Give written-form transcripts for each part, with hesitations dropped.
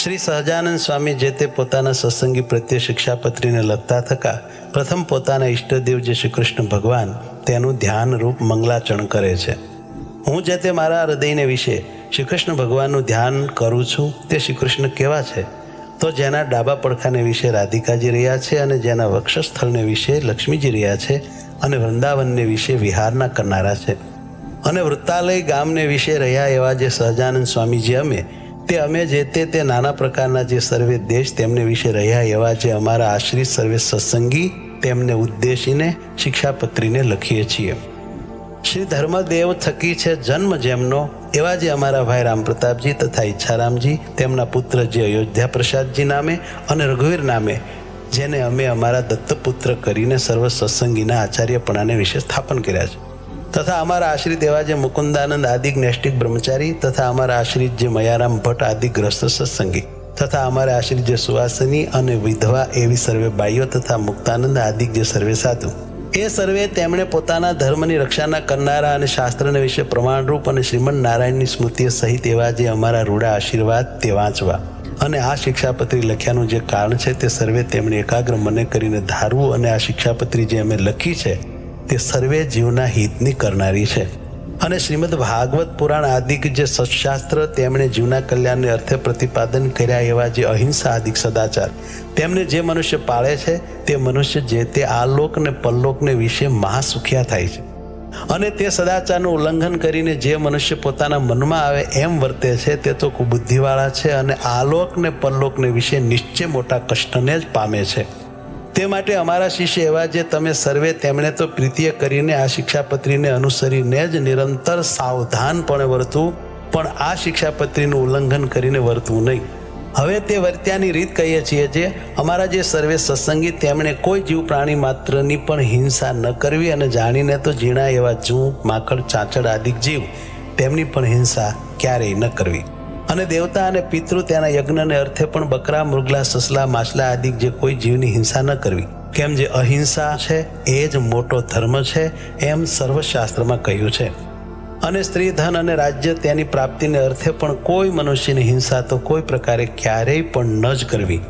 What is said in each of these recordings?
શ્રી સહજાનંદ સ્વામી જે તે પોતાના સત્સંગી પ્રત્યે શિક્ષાપત્રીને લખતા થકા પ્રથમ પોતાના ઈષ્ટદેવ જે શ્રી કૃષ્ણ ભગવાન તેનું ધ્યાન રૂપ મંગલાચરણ કરે છે. હું જે તે મારા હૃદયને વિશે શ્રી કૃષ્ણ ભગવાનનું ધ્યાન કરું છું તે શ્રી કૃષ્ણ કેવા છે? તો જેના ડાબા પડખાને વિશે રાધિકાજી રહ્યા છે અને જેના વક્ષસ્થળને વિશે લક્ષ્મીજી રહ્યા છે અને વૃંદાવનને વિશે વિહારના કરનારા છે અને વૃત્તાલય ગામને વિશે રહ્યા એવા જે સહજાનંદ સ્વામીજી અમે જે તે નાના પ્રકારના જે સર્વે દેશ તેમને વિશે રહ્યા એવા જે અમારા આશ્રિત સર્વે સત્સંગી તેમને ઉદ્દેશીને શિક્ષાપત્રીને લખીએ છીએ. શ્રી ધર્મદેવ થકી છે જન્મ જેમનો એવા જે અમારા ભાઈ રામપ્રતાપજી તથા ઈચ્છારામજી તેમના પુત્ર જે અયોધ્યા પ્રસાદજી નામે અને રઘુવીર નામે જેને અમે અમારા દત્તપુત્ર કરીને સર્વ સત્સંગીના આચાર્યપણાને વિશે સ્થાપન કર્યા છે તથા અમારા આશ્રિત એવા જે મુકુંદાનંદ આદિક નૈષ્ટિક બ્રહ્મચારી તથા અમારા આશ્રિત જે મયારામ ભટ્ટ આદિ ગ્રસ્ત સત્સંગી તથા અમારા આશ્રિત જે સુવાસની અને વિધવા એવી સર્વે બાઈઓ તથા મુક્તાનંદ આદિક જે સર્વે સાધુ એ સર્વે તેમણે પોતાના ધર્મની રક્ષાના કરનારા અને શાસ્ત્રને વિશે પ્રમાણરૂપ અને શ્રીમદ નારાયણની સ્મૃતિ સહિત એવા જે અમારા રૂડા આશીર્વાદ તે વાંચવા અને આ શિક્ષાપત્રી લખ્યાનું જે કારણ છે તે સર્વે તેમણે એકાગ્ર મને કરીને ધારવું અને આ શિક્ષાપત્રી જે અમે લખી છે તે સર્વે જીવના હિતની કરનારી છે અને શ્રીમદ ભાગવત પુરાણ આદિક જે સત્શાસ્ત્ર તેમણે જીવના કલ્યાણને અર્થે પ્રતિપાદન કર્યા એવા જે અહિંસા આદિક સદાચાર તેમને જે મનુષ્ય પાળે છે તે મનુષ્ય જે તે આલોક ને પરલોકને વિશે મહાસુખ્યા થાય છે અને તે સદાચારનું ઉલ્લંઘન કરીને જે મનુષ્ય પોતાના મનમાં આવે એમ વર્તે છે તે તો કુબુદ્ધિવાળા છે અને આલોક ને પરલોકને વિશે નિશ્ચય મોટા કષ્ટને જ પામે છે. તે માટે અમારા શિષ્ય એવા જે તમે સર્વે તેમણે તો પ્રીતિએ કરીને આ શિક્ષાપત્રીને અનુસરીને જ નિરંતર સાવધાનપણે વર્તવું પણ આ શિક્ષાપત્રીનું ઉલ્લંઘન કરીને વર્તવું નહીં. હવે તે વર્ત્યાની રીત કહીએ છીએ જે અમારા જે સર્વે સત્સંગી તેમણે કોઈ જીવ પ્રાણી માત્રની પણ હિંસા ન કરવી અને જાણીને તો ઝીણા એવા જૂ માકડ ચાંચડ આદિક જીવ તેમની પણ હિંસા ક્યારેય ન કરવી અને દેવતા અને પિતૃ તેના યજ્ઞને અર્થે પણ બકરા મૃગલા સસલા માછલા આદિક જે કોઈ જીવની હિંસા ન કરવી કેમ જે અહિંસા છે એ જ મોટો ધર્મ છે એમ સર્વશાસ્ત્રમાં કહ્યું છે. અને સ્ત્રી ધન અને રાજ્ય તેની પ્રાપ્તિને અર્થે પણ કોઈ મનુષ્યની હિંસા તો કોઈ પ્રકારે ક્યારેય પણ ન જ કરવી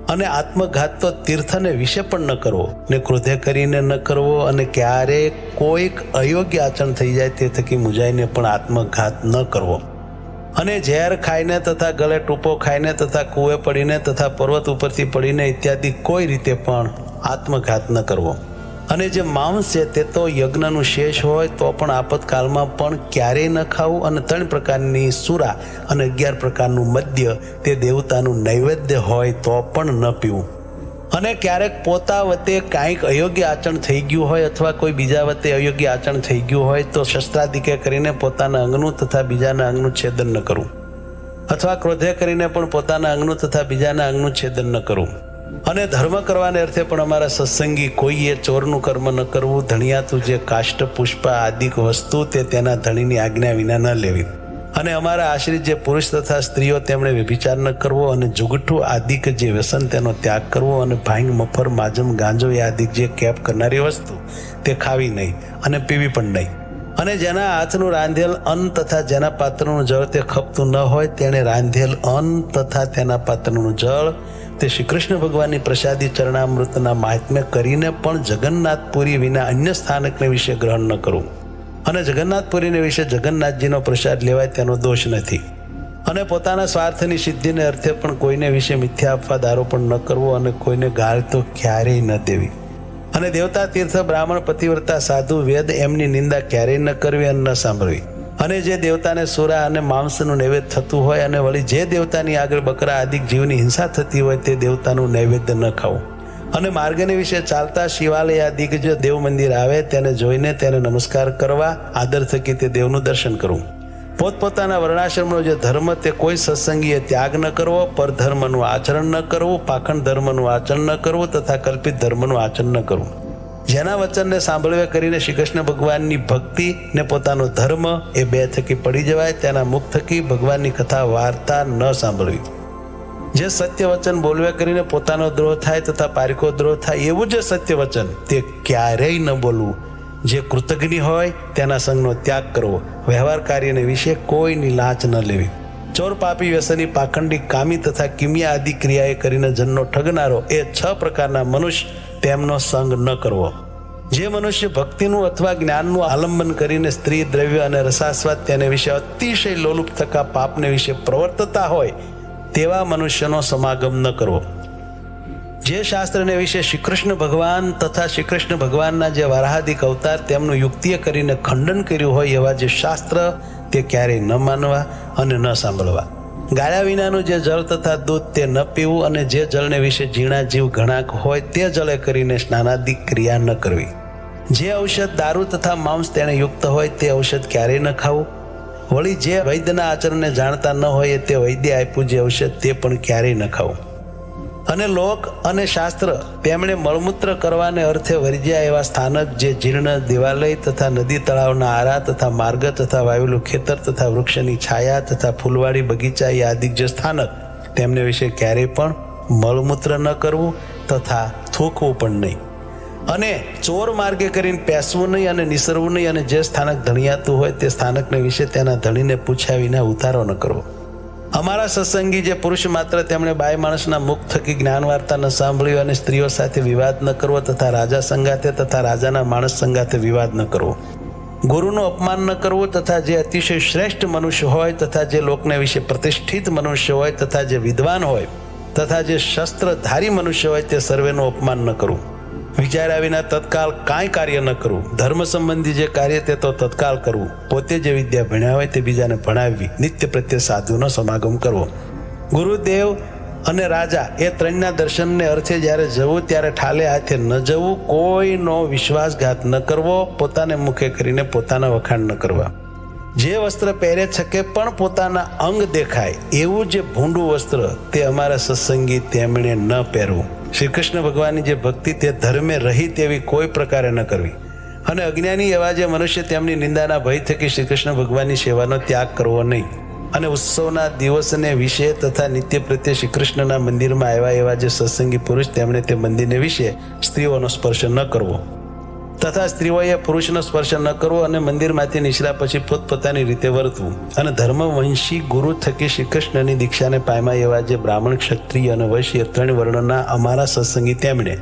અને આત્મઘાત તો તીર્થને વિશે પણ ન કરવો ને ક્રોધે કરીને ન કરવો અને ક્યારેય કોઈક અયોગ્ય આચરણ થઈ જાય તે થકી મુજાઈને પણ આત્મઘાત ન કરવો અને ઝેર ખાઈને તથા ગળે ટૂંપો ખાઈને તથા કૂએ પડીને તથા પર્વત ઉપરથી પડીને ઇત્યાદિ કોઈ રીતે પણ આત્મઘાત ન કરવો અને જે માંસ છે તે તો યજ્ઞનું શેષ હોય તો પણ આપતકાળમાં પણ ક્યારેય ન ખાવું અને 3 પ્રકારની સુરા અને 11 પ્રકારનું મદ્ય તે દેવતાનું નૈવેદ્ય હોય તો પણ ન પીવું અને ક્યારેક પોતા વતે કાંઈક અયોગ્ય આચરણ થઈ ગયું હોય અથવા કોઈ બીજા વતે અયોગ્ય આચરણ થઈ ગયું હોય તો શસ્ત્રાદિકે કરીને પોતાના અંગનું તથા બીજાના અંગનું છેદન ન કરવું અથવા ક્રોધે કરીને પણ પોતાના અંગનું તથા બીજાના અંગનું છેદન ન કરવું અને ધર્મ કરવાને અર્થે પણ અમારા સત્સંગી કોઈએ ચોરનું કર્મ ન કરવું ધણિયાતું જે કાષ્ટ પુષ્પ આદિક વસ્તુ તે તેના ધણીની આજ્ઞા વિના ન લેવી અને અમારા આશ્રિત જે પુરુષ તથા સ્ત્રીઓ તેમણે વ્યભિચાર ન કરવો અને જુગઠ્ઠું આદિક જે વ્યસન તેનો ત્યાગ કરવો અને ભાંગ મફર માજમ ગાંજો એ આદિક જે કેપ કરનારી વસ્તુ તે ખાવી નહીં અને પીવી પણ નહીં અને જેના હાથનું રાંધેલ અન્ન તથા જેના પાત્રનું જળ તે ખપતું ન હોય તેણે રાંધેલ અન્ન તથા તેના પાત્રનું જળ તે શ્રી કૃષ્ણ ભગવાનની પ્રસાદી ચરણામૃતના મહાત્મ્ય કરીને પણ જગન્નાથપુરી વિના અન્ય સ્થાનકને વિશે ગ્રહણ ન કરવું અને જગન્નાથપુરીને વિશે જગન્નાથજીનો પ્રસાદ લેવાય તેનો દોષ નથી અને પોતાના સ્વાર્થની સિદ્ધિને અર્થે પણ કોઈને વિશે મિથ્યા અપવાદ આરોપણ ન કરવો અને કોઈને ગાળ તો ક્યારેય ન દેવી અને દેવતા તીર્થ બ્રાહ્મણ પતિવ્રતા સાધુ વેદ એમની નિંદા ક્યારેય ન કરવી અને ન સાંભળવી અને જે દેવતાને સુરા અને માંસનું નૈવેદ્ય થતું હોય અને વળી જે દેવતાની આગળ બકરા આદિક જીવની હિંસા થતી હોય તે દેવતાનું નૈવેદ્ય ન ખાવું અને માર્ગને વિશે ચાલતા શિવાલય આદિક જે દેવ મંદિર આવે તેને જોઈને તેને નમસ્કાર કરવા આદર થકી તે દેવનું દર્શન કરવું પોતપોતાના વર્ણાશ્રમનો જે ધર્મ તે કોઈ સત્સંગીએ ત્યાગ ન કરવો પરધર્મનું આચરણ ન કરવું પાખંડ ધર્મનું આચરણ ન કરવું તથા કલ્પિત ધર્મનું આચરણ ન કરવું જેના વચનને સાંભળવે કરીને શ્રી કૃષ્ણ ભગવાનની ભક્તિ ને પોતાનો ધર્મ એ 2 થકી પડી જવાય તેના મુખ થકી ભગવાનની કથા વાર્તા ન સાંભળવી જે સત્ય વચન બોલવે કરીને પોતાનો દ્રોહ થાય તથા પારિકો દ્રોહ થાય એવું જે સત્ય વચન તે ક્યારેય ન બોલવું જે કૃતજ્ઞ હોય તેના સંગનો ત્યાગ કરવો વ્યવહાર કાર્યને વિશે કોઈની લાંચ ન લેવી ચોર, પાપી, વ્યસની, પાખંડી, કામી તથા કિમિયા આદિ ક્રિયાએ કરીને જનનો ઠગનારો, એ 6 પ્રકારના મનુષ્ય તેમનો સંગ ન કરવો. જે મનુષ્ય ભક્તિનું અથવા જ્ઞાનનું આલંબન કરીને સ્ત્રી, દ્રવ્ય અને રસાસ્વાદ તેને વિશે અતિશય લોલુપ થકા પાપને વિશે પ્રવર્તતા હોય તેવા મનુષ્યનો સમાગમ ન કરવો. જે શાસ્ત્રને વિશે શ્રી કૃષ્ણ ભગવાન તથા શ્રી કૃષ્ણ ભગવાનના જે વારાહાદિક અવતાર તેમનું યુક્તિએ કરીને ખંડન કર્યું હોય એવા જે શાસ્ત્ર, તે ક્યારેય ન માનવા અને ન સાંભળવા. ગાળ્યા વિનાનું જે જળ તથા દૂધ તે ન પીવું, અને જે જળને વિશે ઝીણા જીવ ઘણાક હોય તે જળે કરીને સ્નાનાદિક ક્રિયા ન કરવી. જે ઔષધ, દારૂ તથા માંસ તેને યુક્ત હોય તે ઔષધ ક્યારેય ન ખાવું. વળી જે વૈદ્યના આચરણને જાણતા ન હોય તે વૈદ્ય આપ્યું જે ઔષધ તે પણ ક્યારેય ન ખાવું. અને લોક અને શાસ્ત્ર તેમણે મળમૂત્ર કરવાને અર્થે વર્જ્યા એવા સ્થાનક, જે જીર્ણ દેવાલય તથા નદી તળાવના આરા તથા માર્ગ તથા વાવેલું ખેતર તથા વૃક્ષની છાયા તથા ફૂલવાડી બગીચા એ આદિક જે સ્થાનક, તેમને વિશે ક્યારેય પણ મળમૂત્ર ન કરવું તથા થૂકવું પણ નહીં. અને ચોર માર્ગે કરીને પેસવું નહીં અને નિસરવું નહીં. અને જે સ્થાનક ધણિયાતું હોય તે સ્થાનકને વિશે તેના ધણીને પૂછ્યા વિના ઉતારો ન કરવો. અમારા સત્સંગી જે પુરુષ માત્ર તેમણે બાય માણસના મુખ થકી જ્ઞાન વાર્તા ન સાંભળ્યું, અને સ્ત્રીઓ સાથે વિવાદ ન કરવો તથા રાજા સંગાથે તથા રાજાના માણસ સંગાથે વિવાદ ન કરવો. ગુરુનું અપમાન ન કરવું તથા જે અતિશય શ્રેષ્ઠ મનુષ્ય હોય તથા જે લોકને વિશે પ્રતિષ્ઠિત મનુષ્ય હોય તથા જે વિદ્વાન હોય તથા જે શસ્ત્રધારી મનુષ્ય હોય તે સર્વેનું અપમાન ન કરવું. વિચાર્યા વિના તત્કાળ કાંઈ કાર્ય ન કરવું. ધર્મ સંબંધી જે કાર્ય તે તો તત્કાળ કરવું. પોતે જે વિદ્યા ભણ્યા હોય તે બીજાને ભણાવવી. નિત્ય પ્રત્યે સાધુનો સમાગમ કરવો. ગુરુદેવ અને રાજા એ ત્રણના દર્શનને અર્થે જ્યારે જવું ત્યારે ઠાલે હાથે ન જવું. કોઈનો વિશ્વાસઘાત ન કરવો. પોતાને મુખે કરીને પોતાના વખાણ ન કરવા. જે વસ્ત્ર પહેરે છકે પણ પોતાના અંગ દેખાય એવું જે ભૂંડું વસ્ત્ર તે અમારા સત્સંગી તેમણે ન પહેરવું. શ્રી કૃષ્ણ ભગવાનની જે ભક્તિ તે ધર્મે રહી તેવી કોઈ પ્રકારે ન કરવી. અને અજ્ઞાની એવા જે મનુષ્ય તેમની નિંદાના ભય થકી શ્રી કૃષ્ણ ભગવાનની સેવાનો ત્યાગ કરવો નહીં. અને ઉત્સવના દિવસને વિશે તથા નિત્ય પ્રત્યે શ્રી કૃષ્ણના મંદિરમાં આવ્યા એવા જે સત્સંગી પુરુષ તેમણે તે મંદિરને વિશે સ્ત્રીઓનો સ્પર્શ ન કરવો તથા સ્ત્રીઓએ પુરુષનો સ્પર્શ ન કરવો. અને મંદિરમાંથી નીકળ્યા પછી પોતપોતાની રીતે વર્તવું. અને ધર્મવંશી ગુરુ થકી શ્રી કૃષ્ણની દીક્ષાને પામ્યા એવા જે બ્રાહ્મણ, ક્ષત્રિય અને વૈશ્ય 3 વર્ણના અમારા સત્સંગી તેમણે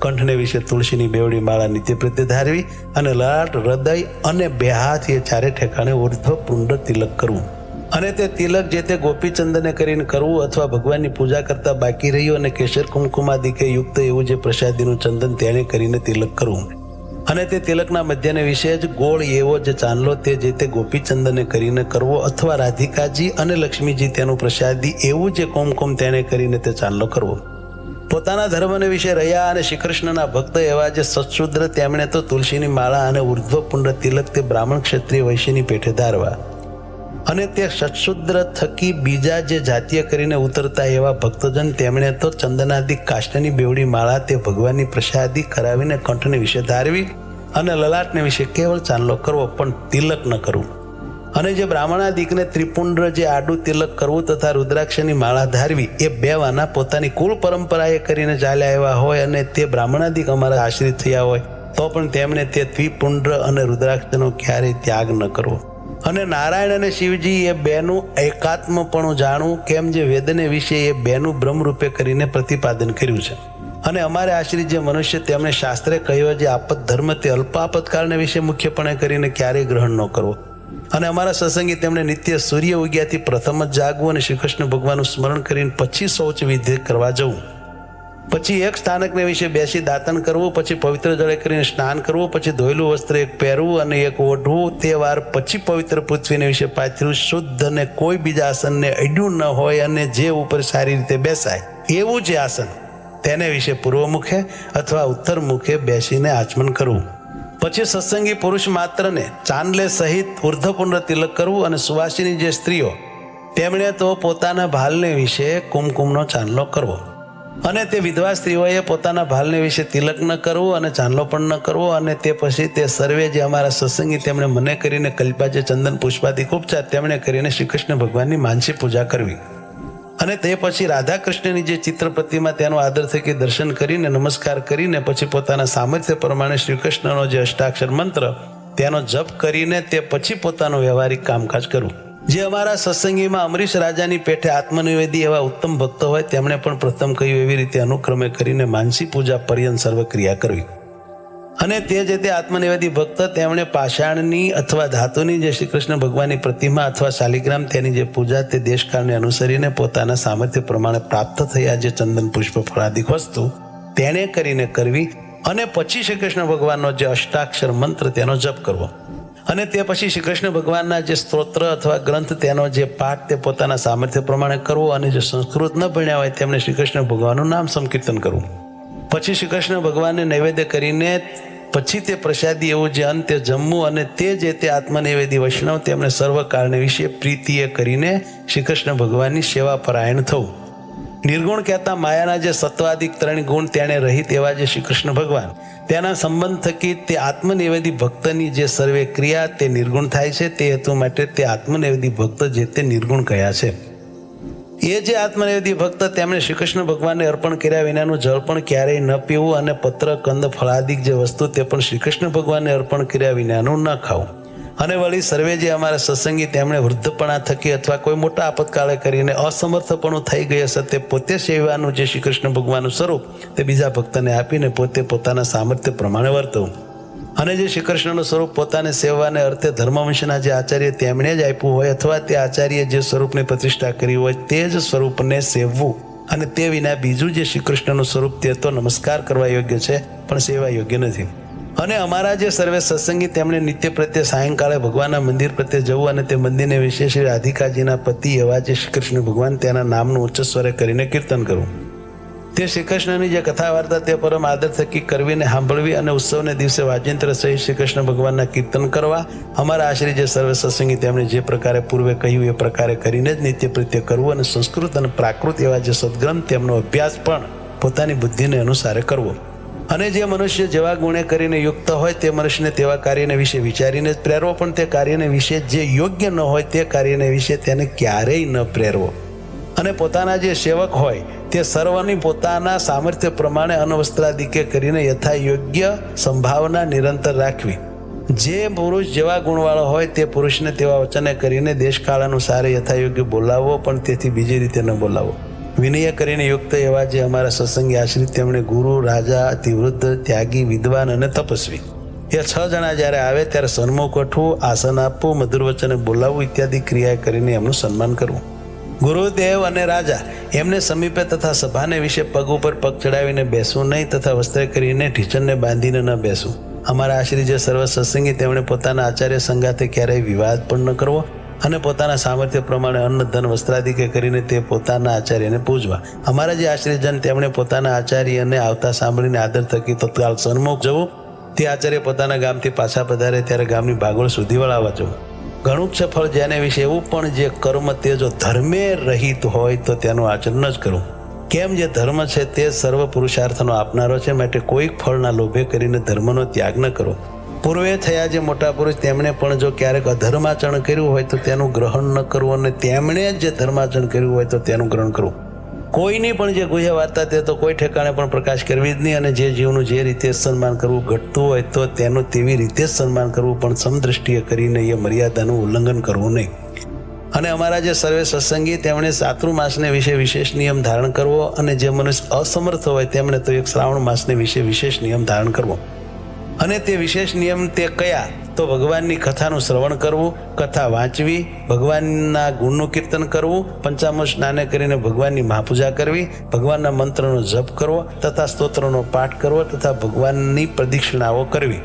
કંઠને વિશે તુલસીની બેવડી માળા નિત્ય પ્રત્યે ધારવી. અને લાટ, હૃદય અને 2 હાથ એ ચારે ઠેકાણે ઉર્ધ્વ પુંડ તિલક કરવું. અને તે તિલક જે તે ગોપીચંદને કરીને કરવું અથવા ભગવાનની પૂજા કરતા બાકી રહ્યું અને કેસર કુમકુમાદિકે યુક્ત એવું જે પ્રસાદીનું ચંદન તેને કરીને તિલક કરવું. અને તે તિલકના મધ્યને વિશે જ ગોળ એવો જે ચાંદલો તે જે તે ગોપીચંદને કરીને કરવો અથવા રાધિકાજી અને લક્ષ્મીજી તેનું પ્રસાદી એવું જે કુમકુમ તેને કરીને તે ચાંદલો કરવો. પોતાના ધર્મને વિશે રહ્યા અને શ્રી કૃષ્ણના ભક્ત એવા જે સત્શુદ્ર તેમણે તો તુલસીની માળા અને ઉર્ધ્વપુંડ તિલક તે બ્રાહ્મણ, ક્ષત્રિય, વૈશ્યની પેઠે ધારવા. અને તે સત્શુદ્ર થકી બીજા જે જાતીય કરીને ઉતરતા એવા ભક્તજન તેમણે તો ચંદનાદિક કાષ્ટની બેવડી માળા તે ભગવાનની પ્રસાદી કરાવીને કંઠને વિશે ધારવી. અને લલાટને વિશે કેવળ ચાંદલો કરવો પણ તિલક ન કરવું. અને જે બ્રાહ્મણાદિકને ત્રિપુંડ જે આડું તિલક કરવું તથા રુદ્રાક્ષની માળા ધારવી એ 2 વાના પોતાની કુલ પરંપરાએ કરીને ચાલ્યા આવ્યા હોય અને તે બ્રાહ્મણાદિક અમારા આશ્રિત થયા હોય તો પણ તેમણે તે ત્રિપુંડ અને રુદ્રાક્ષનો ક્યારેય ત્યાગ ન કરવો. અને નારાયણ અને શિવજી એ 2નું એકાત્મપણું જાણવું, કેમ જે વેદને વિશે એ 2નું બ્રહ્મરૂપે કરીને પ્રતિપાદન કર્યું છે. અને અમારે આશ્રિત જે મનુષ્ય તેમણે શાસ્ત્રે કહ્યો જે આપત ધર્મ તે અલ્પ આપતકાળને વિશે મુખ્યપણે કરીને ક્યારેય ગ્રહણ ન કરવો. અને અમારા સત્સંગી તેમણે નિત્ય સૂર્ય ઉગ્યાથી પ્રથમ જ જાગવું અને શ્રી કૃષ્ણ ભગવાનનું સ્મરણ કરીને પછી શૌચ વિધિ કરવા જવું. પછી એક સ્થાનકને વિશે બેસી દાતન કરવું, પછી પવિત્ર જળે કરીને સ્નાન કરવું, પછી ધોયેલું વસ્ત્ર એક પહેરવું અને એક ઓઢવું. તે વાર પછી પવિત્ર પૃથ્વીને વિશે પાથર્યું શુદ્ધ અને કોઈ બીજા આસનને અડ્યું ન હોય અને જે ઉપર સારી રીતે બેસાય એવું જે આસન તેને વિશે પૂર્વ મુખે અથવા ઉત્તર મુખે બેસીને આચમન કરવું. પછી સત્સંગી પુરુષ માત્રને ચાંદલે સહિત ઉર્ધ્વપુંડ તિલક કરવું. અને સુવાસિની જે સ્ત્રીઓ તેમણે તો પોતાના ભાલને વિશે કુમકુમનો ચાંદલો કરવો. અને તે વિધવા સ્ત્રીઓએ પોતાના ભાલને વિશે તિલક ન કરવું અને ચાંદલો પણ ન કરવો. અને તે પછી તે સર્વે જે અમારા સત્સંગી તેમણે મને કરીને કલ્પા જે ચંદન પુષ્પાદિક ઉપચાર તેમણે કરીને શ્રી કૃષ્ણ ભગવાનની માનસી પૂજા કરવી. અને તે પછી રાધા કૃષ્ણની જે ચિત્ર પ્રતિમા તેનો આદર થકી દર્શન કરીને નમસ્કાર કરીને પછી પોતાના સામર્થ્ય પ્રમાણે શ્રી કૃષ્ણનો જે અષ્ટાક્ષર મંત્ર તેનો જપ કરીને તે પછી પોતાનું વ્યવહારિક કામકાજ કરવું. જે અમારા સત્સંગીમાં અમરીશ રાજાની પેઠે આત્મનિવેદી એવા ઉત્તમ ભક્તો હોય તેમણે પણ પ્રથમ કહ્યું એવી રીતે અનુક્રમે કરીને માનસી પૂજા પર્યંત સર્વ ક્રિયા કરવી. અને તે જે તે આત્મનિવેદી ભક્ત તેમણે પાષાણની અથવા ધાતુની જે શ્રી કૃષ્ણ ભગવાનની પ્રતિમા અથવા શાલિગ્રામ તેની જે પૂજા તે દેશકાળને અનુસરીને પોતાના સામર્થ્ય પ્રમાણે પ્રાપ્ત થયા જે ચંદન પુષ્પ ફળાદિક વસ્તુ તેણે કરીને કરવી. અને પછી શ્રી કૃષ્ણ ભગવાનનો જે અષ્ટાક્ષર મંત્ર તેનો જપ કરવો. અને તે પછી શ્રી કૃષ્ણ ભગવાનના જે સ્તોત્ર અથવા ગ્રંથ તેનો જે પાઠ તે પોતાના સામર્થ્ય પ્રમાણે કરવો. અને જે સંસ્કૃત ન ભણ્યા હોય તેમને શ્રી કૃષ્ણ ભગવાનનું નામ સંકીર્તન કરવું. પછી શ્રી કૃષ્ણ ભગવાનને નૈવેદ્ય કરીને પછી તે પ્રસાદી એવું જે અંતે જમવું. અને તે જે તે આત્મનિવેદી વૈષ્ણવ તેમને સર્વકાળને વિશે પ્રીતિએ કરીને શ્રી કૃષ્ણ ભગવાનની સેવા પરાયણ થવું. નિર્ગુણ કહેતા માયાના જે સત્વાદિક 3 ગુણ તેણે રહિત એવા જે શ્રી કૃષ્ણ ભગવાન તેના સંબંધ થકી તે આત્મનિવેદી ભક્તની જે સર્વે ક્રિયા તે નિર્ગુણ થાય છે. તે હેતુ માટે તે આત્મનિવેદી ભક્ત જે તે નિર્ગુણ કયા છે. એ જે આત્મનિવેદી ભક્ત તેમણે શ્રી કૃષ્ણ ભગવાનને અર્પણ કર્યા વિનાનું જળ પણ ક્યારેય ન પીવું. અને પત્ર કંદ ફળાદિક જે વસ્તુ તે પણ શ્રી કૃષ્ણ ભગવાનને અર્પણ કર્યા વિનાનું ન ખાવું. અને વળી સર્વે જે અમારા સત્સંગી તેમણે વૃદ્ધપણા થકી અથવા કોઈ મોટા આપતકાળે કરીને અસમર્થપણું થઈ ગઈ હશે તે પોતે સેવાનું જે શ્રી કૃષ્ણ ભગવાનનું સ્વરૂપ તે બીજા ભક્તને આપીને પોતે પોતાના સામર્થ્ય પ્રમાણે વર્તવું. અને જે શ્રી કૃષ્ણનું સ્વરૂપ પોતાને સેવાને અર્થે ધર્મવંશના જે આચાર્ય તેમણે જ આપ્યું હોય અથવા તે આચાર્ય જે સ્વરૂપની પ્રતિષ્ઠા કરી હોય તે જ સ્વરૂપને સેવવું. અને તે વિના બીજું જે શ્રી કૃષ્ણનું સ્વરૂપ તે તો નમસ્કાર કરવા યોગ્ય છે પણ સેવા યોગ્ય નથી. અને અમારા જે સર્વે સત્સંગી તેમણે નિત્ય પ્રત્યે સાયંકાળે ભગવાનના મંદિર પ્રત્યે જવું. અને તે મંદિરને વિશે શ્રી રાધિકાજીના પતિ એવા જે શ્રી કૃષ્ણ ભગવાન તેના નામનું ઉચ્ચ સ્વરે કરીને કીર્તન કરવું. તે શ્રી કૃષ્ણની જે કથા વાર્તા તે પરમ આદર થકી કરવીને સાંભળવી. અને ઉત્સવને દિવસે વાજિંત્ર સહિત શ્રી કૃષ્ણ ભગવાનના કીર્તન કરવા. અમારા આશ્રી જે સર્વે સત્સંગી તેમણે જે પ્રકારે પૂર્વે કહ્યું એ પ્રકારે કરીને જ નિત્ય પ્રત્યે કરવું. અને સંસ્કૃત અને પ્રાકૃત એવા જે સદગ્રંથ તેમનો અભ્યાસ પણ પોતાની બુદ્ધિને અનુસારે કરવો. અને જે મનુષ્ય જેવા ગુણે કરીને યુક્ત હોય તે મનુષ્યને તેવા કાર્યને વિશે વિચારીને જ પ્રેરવો. પણ તે કાર્યને વિશે જે યોગ્ય ન હોય તે કાર્યને વિશે તેને ક્યારેય ન પ્રેરવો. અને પોતાના જે સેવક હોય તે સર્વની પોતાના સામર્થ્ય પ્રમાણે અનવસ્ત્રાદિકે કરીને યથા યોગ્ય સંભાવના નિરંતર રાખવી. જે પુરુષ જેવા ગુણવાળો હોય તે પુરુષને તેવા વચને કરીને દેશકાળ અનુસારે યથા યોગ્ય બોલાવવો. પણ તેથી બીજી રીતે ન બોલાવવો. વિનય કરીને યુક્ત એવા જે અમારા સત્સંગી આશ્રિત તેમણે ગુરુ, રાજા, અતિવૃદ્ધ, ત્યાગી, વિદ્વાન અને તપસ્વી એ 6 જણા જ્યારે આવે ત્યારે સન્મુખ ઉઠવું, આસન આપવું, મધુર વચને બોલાવવું ઇત્યાદિ ક્રિયા કરીને એમનું સન્માન કરવું. ગુરુદેવ અને રાજા એમને સમીપે તથા સભાને વિશે પગ ઉપર પગ ચડાવીને બેસવું નહીં. તથા વસ્ત્ર કરીને ઢીચણને બાંધીને ન બેસવું. અમારા આશ્રિત જે સર્વ સત્સંગી તેમણે પોતાના આચાર્ય સંગાથે ક્યારેય વિવાદ પણ ન કરવો. અને પોતાના સામર્થ્ય પ્રમાણે અન્ન ધન વસ્ત્રાદિકે કરીને તે પોતાના આચાર્યને પૂજવા. અમારા જે આશ્રયજન તેમણે પોતાના આચાર્યને આવતા સાંભળીને આદર થકી તત્કાળ સન્મુખ જવું. તે આચાર્ય પોતાના ગામથી પાછા પધારે ત્યારે ગામની ભાગોળ સુધી વળાવવા જવું. ઘણું જ સફળ જેને વિશે એવું પણ જે કર્મ તે જો ધર્મે રહિત હોય તો તેનું આચરણ જ કરવું. કેમ જે ધર્મ છે તે સર્વ પુરુષાર્થનો આપનારો છે. માટે કોઈક ફળના લોભે કરીને ધર્મનો ત્યાગ ન કરો. પૂર્વે થયા જે મોટા પુરુષ તેમણે પણ જો ક્યારેક અધર્માચરણ કર્યું હોય તો તેનું ગ્રહણ ન કરવું. અને તેમણે જે ધર્માચરણ કર્યું હોય તો તેનું ગ્રહણ કરવું. કોઈની પણ જે ગુહ્ય વાર્તા તે તો કોઈ ઠેકાણે પણ પ્રકાશ કરવી જ નહીં. અને જે જીવનું જે રીતે સન્માન કરવું ઘટતું હોય તો તેનું તેવી રીતે જ સન્માન કરવું. પણ સમદ્રષ્ટિએ કરીને એ મર્યાદાનું ઉલ્લંઘન કરવું નહીં. અને અમારા જે સર્વે સત્સંગી તેમણે ચાતુર્માસને વિશે વિશેષ નિયમ ધારણ કરવો. અને જે મનુષ્ય અસમર્થ હોય તેમણે તો એક શ્રાવણ માસને વિશે વિશેષ નિયમ ધારણ કરવો. અને તે વિશેષ નિયમ તે કયા તો ભગવાનની કથાનું શ્રવણ કરવું, કથા વાંચવી, ભગવાનના ગુણનું કીર્તન કરવું, પંચામૃત સ્નાને કરીને ભગવાનની મહાપૂજા કરવી, ભગવાનના મંત્રનો જપ કરવો તથા સ્તોત્રનો પાઠ કરવો તથા ભગવાનની પ્રદક્ષિણાઓ કરવી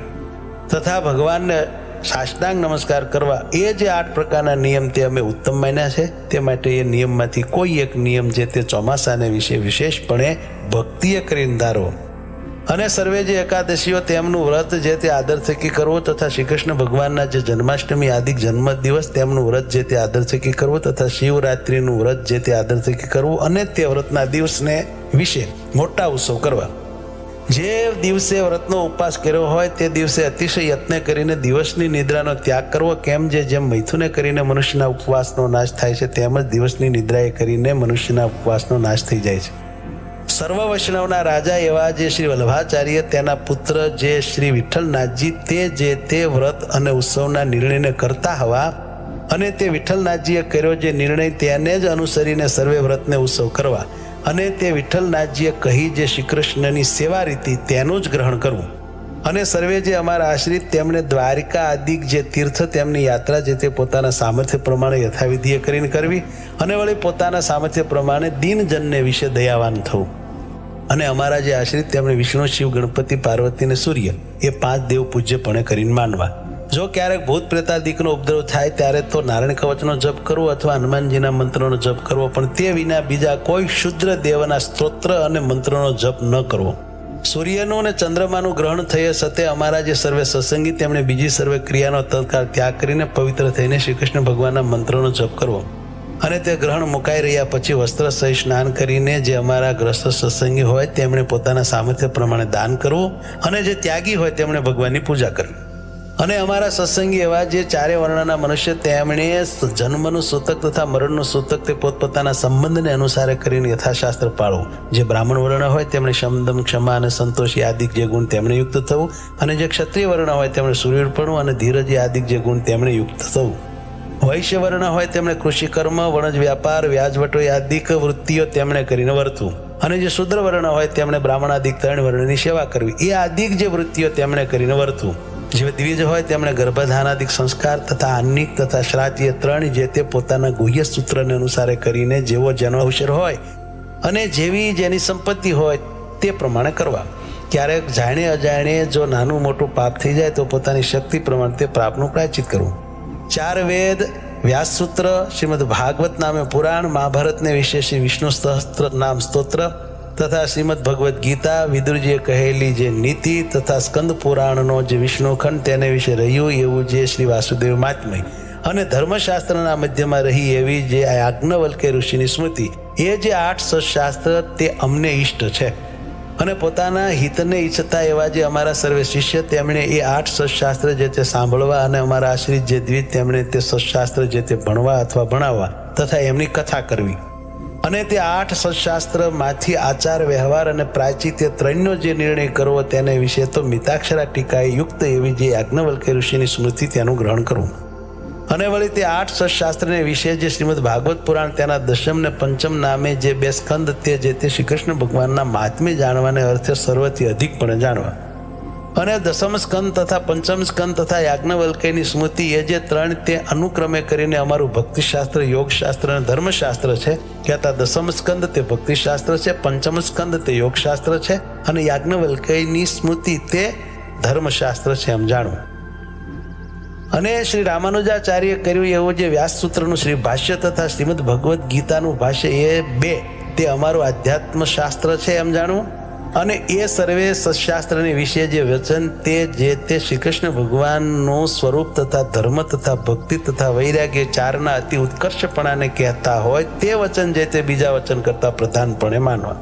તથા ભગવાનને સાષ્ટાંગ નમસ્કાર કરવા. એ જે 8 પ્રકારના નિયમ તે અમે ઉત્તમ માન્યા છે. તે માટે એ નિયમમાંથી કોઈ એક નિયમ જે તે ચોમાસાને વિશે વિશેષપણે ભક્તિએ કરીને ધારવો. અને સર્વે જે એકાદશીઓ તેમનું વ્રત જે તે આદર થકી કરવું તથા શ્રી કૃષ્ણ ભગવાનના જે જન્માષ્ટમી આદિ જન્મ દિવસ તેમનું વ્રત જે તે આદર થકી કરવું તથા શિવરાત્રિનું વ્રત જે તે આદર થકી કરવું. અને તે વ્રતના દિવસને વિશે મોટા ઉત્સવ કરવા. જે દિવસે વ્રતનો ઉપવાસ કર્યો હોય તે દિવસે અતિશય યત્ન કરીને દિવસની નિદ્રાનો ત્યાગ કરવો. કેમ જેમ મૈથુને કરીને મનુષ્યના ઉપવાસનો નાશ થાય છે તેમ જ દિવસની નિદ્રાએ કરીને મનુષ્યના ઉપવાસનો નાશ થઈ જાય છે. સર્વ વૈષ્ણવના રાજા એવા જે શ્રી વલ્લભાચાર્ય તેના પુત્ર જે શ્રી વિઠ્ઠલનાથજી તે જે તે વ્રત અને ઉત્સવના નિર્ણયને કરતા હવા અને તે વિઠ્ઠલનાથજીએ કર્યો જે નિર્ણય તેને જ અનુસરીને સર્વે વ્રતને ઉત્સવ કરવા અને તે વિઠ્ઠલનાથજીએ કહી જે શ્રી કૃષ્ણની સેવા રીતિ તેનું જ ગ્રહણ કરવું અને સર્વે જે અમારા આશ્રિત તેમણે દ્વારિકા આદિક જે તીર્થ તેમની યાત્રા જે તે પોતાના સામર્થ્ય પ્રમાણે યથાવિધિએ કરીને કરવી અને વળી પોતાના સામર્થ્ય પ્રમાણે દીનજનને વિશે દયાવાન થવું અને અમારા જે આશ્રિત તેમણે વિષ્ણુ શિવ ગણપતિ પાર્વતી અને સૂર્ય એ 5 દેવ પૂજ્યપણે કરીને માનવા. જો ક્યારેક ભૂત પ્રેતાદિકનો ઉપદ્રવ થાય ત્યારે તો નારાયણ કવચનો જપ કરવો અથવા હનુમાનજીના મંત્રોનો જપ કરવો, પણ તે વિના બીજા કોઈ શુદ્ર દેવના સ્તોત્ર અને મંત્રોનો જપ ન કરવો. સૂર્યનું અને ચંદ્રમાનું ગ્રહણ થયે સતે અમારા જે સર્વે સત્સંગી તેમણે બીજી સર્વે ક્રિયાનો તત્કાળ ત્યાગ કરીને પવિત્ર થઈને શ્રી કૃષ્ણ ભગવાનના મંત્રોનો જપ કરવો અને તે ગ્રહણ મુકાઈ રહ્યા પછી વસ્ત્ર સહિત સ્નાન કરીને જે અમારા ગ્રસ્ત સત્સંગી હોય તેમણે પોતાના સામર્થ્ય પ્રમાણે દાન કરવું અને જે ત્યાગી હોય તેમણે ભગવાનની પૂજા કરવી. અને અમારા સત્સંગી એવા જે 4 વર્ણના મનુષ્ય તેમણે જન્મનું સૂતક તથા મરણનું સૂતક તે પોતપોતાના સંબંધને અનુસારે કરીને યથાશાસ્ત્ર પાળવું. જે બ્રાહ્મણ વર્ણ હોય તેમણે શમદમ ક્ષમા અને સંતોષી આદિક જે ગુણ તેમણે યુક્ત થવું અને જે ક્ષત્રિય વર્ણ હોય તેમણે સૂર્યપણું અને ધીરજી આદિક જે ગુણ તેમણે યુક્ત થવું. વૈશ્ય વર્ણ હોય તેમણે કૃષિ કર્મ, વણજ વ્યાપાર, વ્યાજવટો આદિક વૃત્તિઓ તેમણે કરીને વર્તવું અને જે શુદ્ર વર્ણ હોય તેમણે બ્રાહ્મણાદિક 3 વર્ણની સેવા કરવી એ આદિક જે વૃત્તિઓ તેમણે કરીને વર્તવું. જે દ્વિજ હોય તેમણે ગર્ભધાનાદિક સંસ્કાર તથા આન્નિક તથા શ્રાદ્ધ 3 જે તે પોતાના ગુહ્ય સૂત્રને અનુસારે કરીને જેવો જેનો અવસર હોય અને જેવી જેની સંપત્તિ હોય તે પ્રમાણે કરવા. ક્યારેક જાણે અજાણે જો નાનું મોટું પાપ થઈ જાય તો પોતાની શક્તિ પ્રમાણે તે પાપનું પ્રાયશ્ચિત કરવું. 4 વેદ, વ્યાસસૂત્ર, શ્રીમદ ભાગવત નામે પુરાણ, મહાભારતને વિશે શ્રી વિષ્ણુ સહસ્ત્ર નામ સ્તોત્ર તથા શ્રીમદ ભગવદ્ ગીતા, વિદુરજીએ કહેલી જે નીતિ તથા સ્કંદ પુરાણનો જે વિષ્ણુખંડ તેને વિશે રહ્યું એવું જે શ્રી વાસુદેવ મહાત્મય અને ધર્મશાસ્ત્રના મધ્યમાં રહી એવી જે યાજ્ઞવલ્ક્ય ઋષિની સ્મૃતિ એ જે 8 સત્શાસ્ત્ર તે અમને ઈષ્ટ છે. અને પોતાના હિતને ઈચ્છતા એવા જે અમારા સર્વે શિષ્ય તેમણે એ 8 સત્શાસ્ત્ર જે તે સાંભળવા અને અમારા આશ્રિત જે દ્વિજ તેમણે તે સત્શાસ્ત્ર જે તે ભણવા અથવા ભણાવવા તથા એમની કથા કરવી અને તે 8 સત્શાસ્ત્રમાંથી આચાર વ્યવહાર અને પ્રાયશ્ચિત્ય 3નો જે નિર્ણય કરવો તેને વિશે તો મિતાક્ષરા ટીકાએ યુક્ત એવી જે યાજ્ઞવલ્ક્ય ઋષિની સ્મૃતિ તેનું ગ્રહણ કરવું. અને વળી તે 8 સત્શાસ્ત્રને વિશે જે શ્રીમદ ભાગવત પુરાણ તેના 10મ ને 5મ નામે જે 2 સ્કંદ તે જે તે શ્રી કૃષ્ણ ભગવાનના મહાત્મ્ય જાણવાને અર્થે સર્વથી અધિકપણે જાણવા અને 10મ સ્કંદ તથા 5મ સ્કંદ તથા યાજ્ઞવલ્ક્યની સ્મૃતિ એ જે 3 તે અનુક્રમે કરીને અમારું ભક્તિશાસ્ત્ર, યોગશાસ્ત્ર અને ધર્મશાસ્ત્ર છે. કહેતા 10મ સ્કંદ તે ભક્તિશાસ્ત્ર છે, 5મ સ્કંદ તે યોગશાસ્ત્ર છે અને યાજ્ઞવલ્ક્યની સ્મૃતિ તે ધર્મશાસ્ત્ર છે એમ જાણવું. અને શ્રી રામાનુજાચાર્ય કર્યું એવું જે વ્યાસસૂત્રનું શ્રી ભાષ્ય તથા શ્રીમદ ભગવદ્ ગીતાનું ભાષ્ય એ 2 તે અમારું આધ્યાત્મ શાસ્ત્ર છે એમ જાણવું. અને એ સર્વે સત્શાસ્ત્રની વિશે જે વચન તે જે તે શ્રી કૃષ્ણ ભગવાનનું સ્વરૂપ તથા ધર્મ તથા ભક્તિ તથા વૈરાગ્ય 4ના અતિ ઉત્કર્ષપણાને કહેતા હોય તે વચન જે તે બીજા વચન કરતા પ્રધાનપણે માનવા.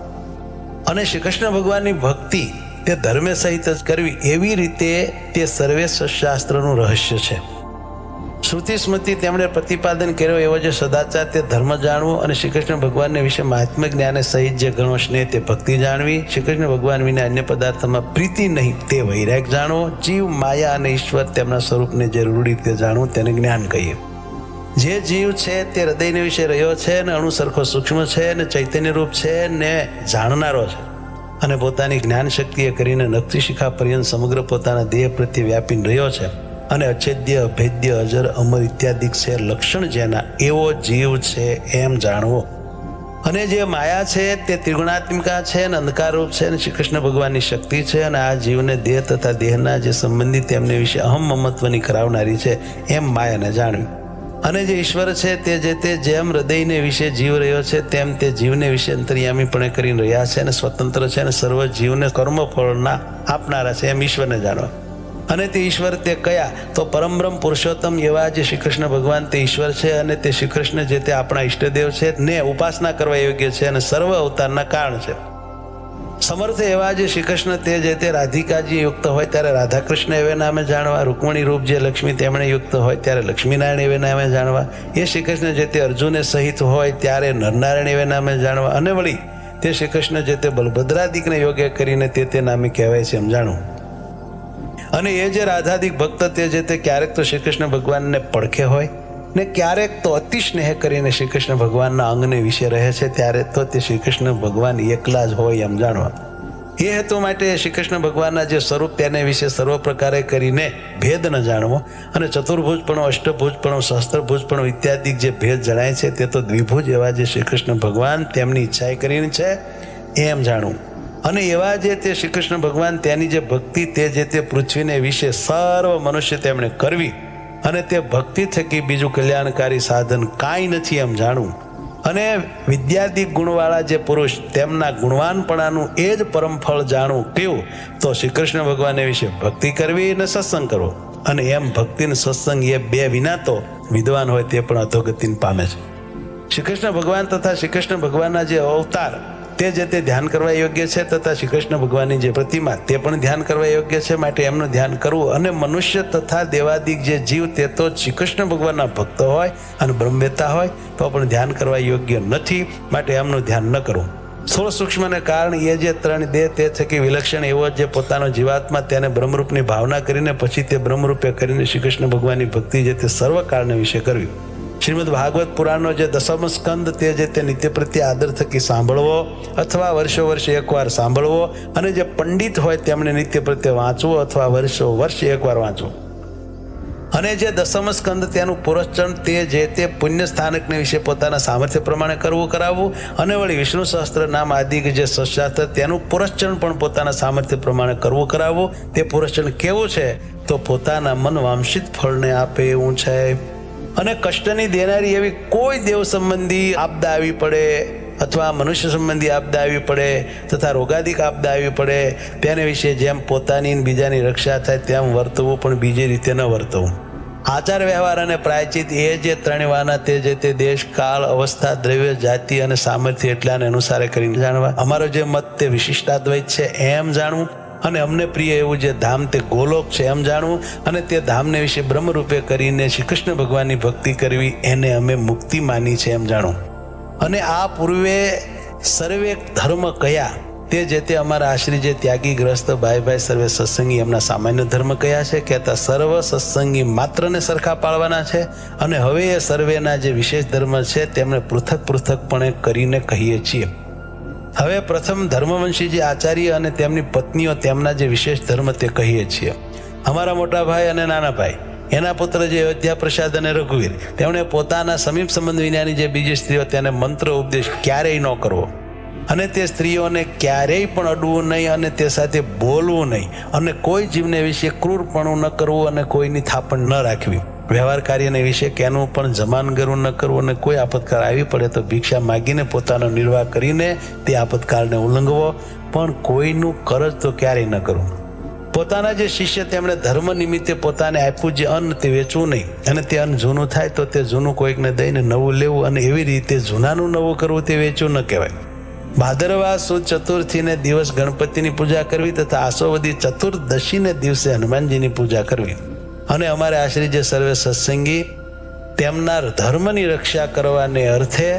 અને શ્રી કૃષ્ણ ભગવાનની ભક્તિ તે ધર્મે સહિત જ કરવી એવી રીતે તે સર્વે સત્શાસ્ત્રનું રહસ્ય છે. શ્રુતિ સ્મૃતિ તેમણે પ્રતિપાદન કર્યો એવો જે સદાચાર તે ધર્મ જાણવો અને શ્રી કૃષ્ણ ભગવાનને વિશે મહાત્મ્ય જ્ઞાને સહિત જે ગણો સ્નેહ તે ભક્તિ જાણવી. શ્રી કૃષ્ણ ભગવાન વિના અન્ય પદાર્થમાં પ્રીતિ નહીં તે વૈરાગ જાણવો. જીવ, માયા અને ઈશ્વર તેમના સ્વરૂપને જે રૂઢ રીતે જાણવું તેને જ્ઞાન કહીએ. જે જીવ છે તે હૃદયને વિશે રહ્યો છે ને અણુ સરખો સૂક્ષ્મ છે ને ચૈતન્ય રૂપ છે ને જાણનારો છે અને પોતાની જ્ઞાન શક્તિએ કરીને નખથી શિખા પર્યંત સમગ્ર પોતાના દેહ પ્રત્યે વ્યાપીને રહ્યો છે અને અછેદ્ય, અભેદ્ય, અજર, અમર ઇત્યાદિક છે લક્ષણ જેના એવો જીવ છે એમ જાણવો. અને જે માયા છે તે ત્રિગુણાત્મિકા છે અને અંધકારરૂપ છે અને શ્રી કૃષ્ણ ભગવાનની શક્તિ છે અને આ જીવને દેહ તથા દેહના જે સંબંધી તેમને વિશે અહમ મમત્વની કરાવનારી છે એમ માયાને જાણવી. અને જે ઈશ્વર છે તે જે તે જેમ હૃદયને વિશે જીવ રહ્યો છે તેમ તે જીવને વિશે અંતર્યામીપણે કરીને રહ્યા છે અને સ્વતંત્ર છે અને સર્વ જીવને કર્મફળના આપનારા છે એમ ઈશ્વરને જાણવા. અને તે ઈશ્વર તે કયા તો પરમબ્રહ્મ પુરુષોત્તમ એવા જે શ્રી કૃષ્ણ ભગવાન તે ઈશ્વર છે અને તે શ્રી કૃષ્ણ જે તે આપણા ઈષ્ટદેવ છે ને ઉપાસના કરવા યોગ્ય છે અને સર્વ અવતારના કારણ છે. સમર્થ એવા જે શ્રી કૃષ્ણ તે જે તે રાધિકાજી યુક્ત હોય ત્યારે રાધાકૃષ્ણ એવે નામે જાણવા. રૂકમણી રૂપ જે લક્ષ્મી તેમણે યુક્ત હોય ત્યારે લક્ષ્મીનારાયણ એવે નામે જાણવા. એ શ્રી કૃષ્ણ જે તે અર્જુને સહિત હોય ત્યારે નરનારાયણ એવે નામે જાણવા. અને વળી તે શ્રી કૃષ્ણ જે તે બલભદ્રાદિકને યોગ્ય કરીને તે નામે કહેવાય છે એમ જાણવું. અને એ જે રાધાદિક ભક્ત તે જે તે ક્યારેક તો શ્રી કૃષ્ણ ભગવાનને પડખે હોય, ને ક્યારેક તો અતિ સ્નેહ કરીને શ્રી કૃષ્ણ ભગવાનના અંગને વિશે રહે છે, ત્યારે તો તે શ્રી કૃષ્ણ ભગવાન એકલા જ હોય એમ જાણવા. એ હેતુ માટે શ્રી કૃષ્ણ ભગવાનના જે સ્વરૂપ તેને વિશે સર્વ પ્રકારે કરીને ભેદ ન જાણવો, અને ચતુર્ભુજપણો, અષ્ટભુજપણો, સહસ્ત્રભુજપણો ઇત્યાદિ જે ભેદ જણાય છે તે તો દ્વિભુજ એવા જે શ્રી કૃષ્ણ ભગવાન તેમની ઈચ્છાએ કરીને છે એમ જાણવું. અને એવા જે તે શ્રી કૃષ્ણ ભગવાન તેની જે ભક્તિ તે જે તે પૃથ્વીને વિશે સર્વ મનુષ્ય તેમણે કરવી, અને તે ભક્તિ થકી બીજું કલ્યાણકારી સાધન કાંઈ નથી એમ જાણવું. અને વિદ્યાદિક ગુણવાળા જે પુરુષ તેમના ગુણવાનપણાનું એ જ પરમ ફળ જાણવું કેવું, તો શ્રી કૃષ્ણ ભગવાન વિશે ભક્તિ કરવી અને સત્સંગ કરવો. અને એમ ભક્તિ અને સત્સંગ એ બે વિના તો વિદ્વાન હોય તે પણ અધોગતિને પામે છે. શ્રી કૃષ્ણ ભગવાન તથા શ્રી કૃષ્ણ ભગવાનના જે અવતાર તે જે તે ધ્યાન કરવા યોગ્ય છે, તથા શ્રી કૃષ્ણ ભગવાનની જે પ્રતિમા તે પણ ધ્યાન કરવા યોગ્ય છે. માટે એમનું ધ્યાન કરવું. અને મનુષ્ય તથા દેવાદિક જે જીવ તે તો શ્રી કૃષ્ણ ભગવાનના ભક્ત હોય અને બ્રહ્મવેતા હોય તો પણ ધ્યાન કરવા યોગ્ય નથી, માટે એમનું ધ્યાન ન કરવું. સ્થૂળ સૂક્ષ્મને કારણ એ જે ત્રણ દેહ તે થકી વિલક્ષણ એવો જે પોતાનો જીવાત્મા તેને બ્રહ્મરૂપની ભાવના કરીને પછી તે બ્રહ્મરૂપે કરીને શ્રી કૃષ્ણ ભગવાનની ભક્તિ જે તે સર્વ કાળને વિશે કરવી. શ્રીમદ ભાગવત પુરાણનો જે દસમ સ્કંદ તે જે તે નિત્ય પ્રત્યે આદર થકી સાંભળવો, અથવા વર્ષો વર્ષે એકવાર સાંભળવો, અને જે પંડિત હોય તેમણે નિત્ય પ્રત્યે વાંચવું, અથવા વર્ષો વર્ષે એકવાર વાંચવું. અને જે દસમ સ્કંદ તેનું પુરસ્ચરણ તે જે તે પુણ્ય સ્થાનકને વિશે પોતાના સામર્થ્ય પ્રમાણે કરાવવું. અને વળી વિષ્ણુ સહસ્ત્ર નામ આદિ જે સશાસ્ત્ર તેનું પુરસ્ચરણ પણ પોતાના સામર્થ્ય પ્રમાણે કરાવવું. તે પુરસ્ચરણ કેવું છે, તો પોતાના મન વાંશિત ફળને આપે એવું છે. અને કષ્ટની દેનારી એવી કોઈ દેવ સંબંધી આપદા આવી પડે, અથવા મનુષ્ય સંબંધી આપદા આવી પડે, તથા રોગાદિક આપદા આવી પડે, તેને વિશે જેમ પોતાની બીજાની રક્ષા થાય તેમ વર્તવું, પણ બીજી રીતે ન વર્તવું. આચાર વ્યવહાર અને પ્રાયચિત એ જે ત્રણ વાના તે જે તે દેશ, કાળ, અવસ્થા, દ્રવ્ય, જાતિ અને સામર્થ્ય એટલાને અનુસારે કરીને જાણવા. અમારો જે મત તે વિશિષ્ટાદ્વૈત છે એમ જાણવું. અને અમને પ્રિય એવું જે ધામ તે ગોલોક છે એમ જાણવું. અને તે ધામને વિશે બ્રહ્મરૂપે કરીને શ્રી કૃષ્ણ ભગવાનની ભક્તિ કરવી, એને અમે મુક્તિ માની છે એમ જાણવું. અને આ પૂર્વે સર્વે ધર્મ કયા તે જે તે અમારા આશ્રી જે ત્યાગી ગ્રસ્ત ભાઈ સર્વે સત્સંગી એમના સામાન્ય ધર્મ કયા છે, કહેતા સર્વ સત્સંગી માત્રને સરખા પાળવાના છે. અને હવે એ સર્વેના જે વિશેષ ધર્મ છે તેમને પૃથક પૃથકપણે કરીને કહીએ છીએ. હવે પ્રથમ ધર્મવંશી જે આચાર્ય અને તેમની પત્નીઓ તેમના જે વિશેષ ધર્મ તે કહીએ છીએ. અમારા મોટા ભાઈ અને નાના ભાઈ, એના પુત્ર જે અયોધ્યા પ્રસાદ અને રઘુવીર, તેમણે પોતાના સમીપ સંબંધ વિનાની જે બીજી સ્ત્રીઓ તેને મંત્ર ઉપદેશ ક્યારેય ન કરવો, અને તે સ્ત્રીઓને ક્યારેય પણ અડવું નહીં, અને તે સાથે બોલવું નહીં, અને કોઈ જીવને વિશે ક્રૂરપણું ન કરવું, અને કોઈની થાપણ ન રાખવી. વ્યવહાર કાર્યને વિશે કેનું પણ જમાનગરું ન કરવું, અને કોઈ આપતકાળ આવી પડે તો ભિક્ષા માગીને પોતાનો નિર્વાહ કરીને તે આપતકાળને ઉલ્લંઘવો, પણ કોઈનું કરજ તો ક્યારેય ન કરવું. પોતાના જે શિષ્ય તેમણે ધર્મ નિમિત્તે પોતાને આપ્યું જે અન્ન તે વેચવું નહીં, અને તે અન્ન જૂનું થાય તો તે જૂનું કોઈકને દઈને નવું લેવું, અને એવી રીતે જૂનાનું નવું કરવું તે વેચવું ન કહેવાય. ભાદરવા સુદ ચતુર્થીને દિવસ ગણપતિની પૂજા કરવી, તથા આસોવદી ચતુર્દશીને દિવસે હનુમાનજીની પૂજા કરવી. અને અમારે આશ્રી જે સર્વે સત્સંગી તેમના ધર્મની રક્ષા કરવાને અર્થે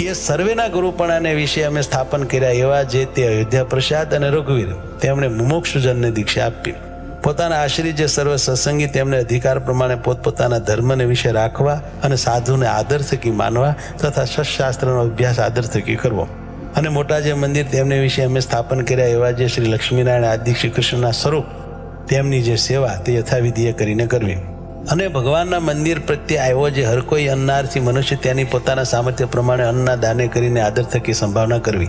એ સર્વેના ગુરુપણાને વિશે અમે સ્થાપન કર્યા એવા જે તે અયોધ્યા પ્રસાદ અને રઘુવીર તેમણે મુમુક્ષુજનને દીક્ષા આપી. પોતાના આશ્રી જે સર્વ સત્સંગી તેમને અધિકાર પ્રમાણે પોતપોતાના ધર્મને વિશે રાખવા, અને સાધુને આદર થકી માનવા, તથા સત્શાસ્ત્રનો અભ્યાસ આદર થકી કરવો. અને મોટા જે મંદિર તેમને વિશે અમે સ્થાપન કર્યા એવા જે શ્રી લક્ષ્મીનારાયણ આદિ શ્રી કૃષ્ણના સ્વરૂપ તેમની જે સેવા તે યથાવિધિએ કરીને કરવી. અને ભગવાનના મંદિર પ્રત્યે આવ્યો જે હર કોઈ અન્નાર્થી મનુષ્ય તેની પોતાના સામર્થ્ય પ્રમાણે અન્નના દાને કરીને આદર થકી સંભાવના કરવી.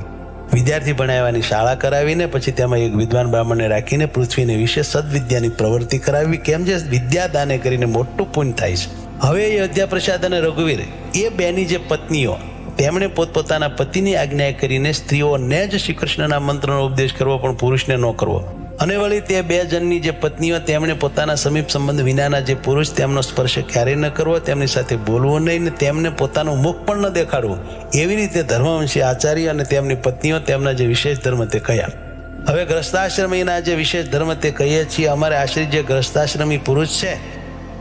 વિદ્યાર્થી ભણાવવાની શાળા કરાવીને પછી તેમાં એક વિદ્વાન બ્રાહ્મણને રાખીને પૃથ્વીને વિશે સદવિદ્યાની પ્રવૃત્તિ કરાવવી, કેમ જે વિદ્યા દાને કરીને મોટું પુણ્ય થાય છે. હવે અયોધ્યા પ્રસાદ અને રઘુવીર એ બેની જે પત્નીઓ તેમણે પોતપોતાના પતિની આજ્ઞા કરીને સ્ત્રીઓને જ શ્રી કૃષ્ણના મંત્રનો ઉપદેશ કરવો, પણ પુરુષને ન કરવો. અને વળી તે બે જણની જે પત્નીઓ તેમણે પોતાના સમીપ સંબંધ વિનાના જે પુરુષ તેમનો સ્પર્શ ક્યારેય ન કરવો, તેમની સાથે બોલવું નહીં, ને તેમને પોતાનું મુખ પણ ન દેખાડવું. એવી રીતે ધર્મવંશી આચાર્ય અને તેમની પત્નીઓ તેમના જે વિશેષ ધર્મ તે કયા. હવે ગ્રસ્તાશ્રમીના જે વિશેષ ધર્મ તે કહીએ છીએ. અમારે આશ્રિત જે ગ્રસ્તાશ્રમી પુરુષ છે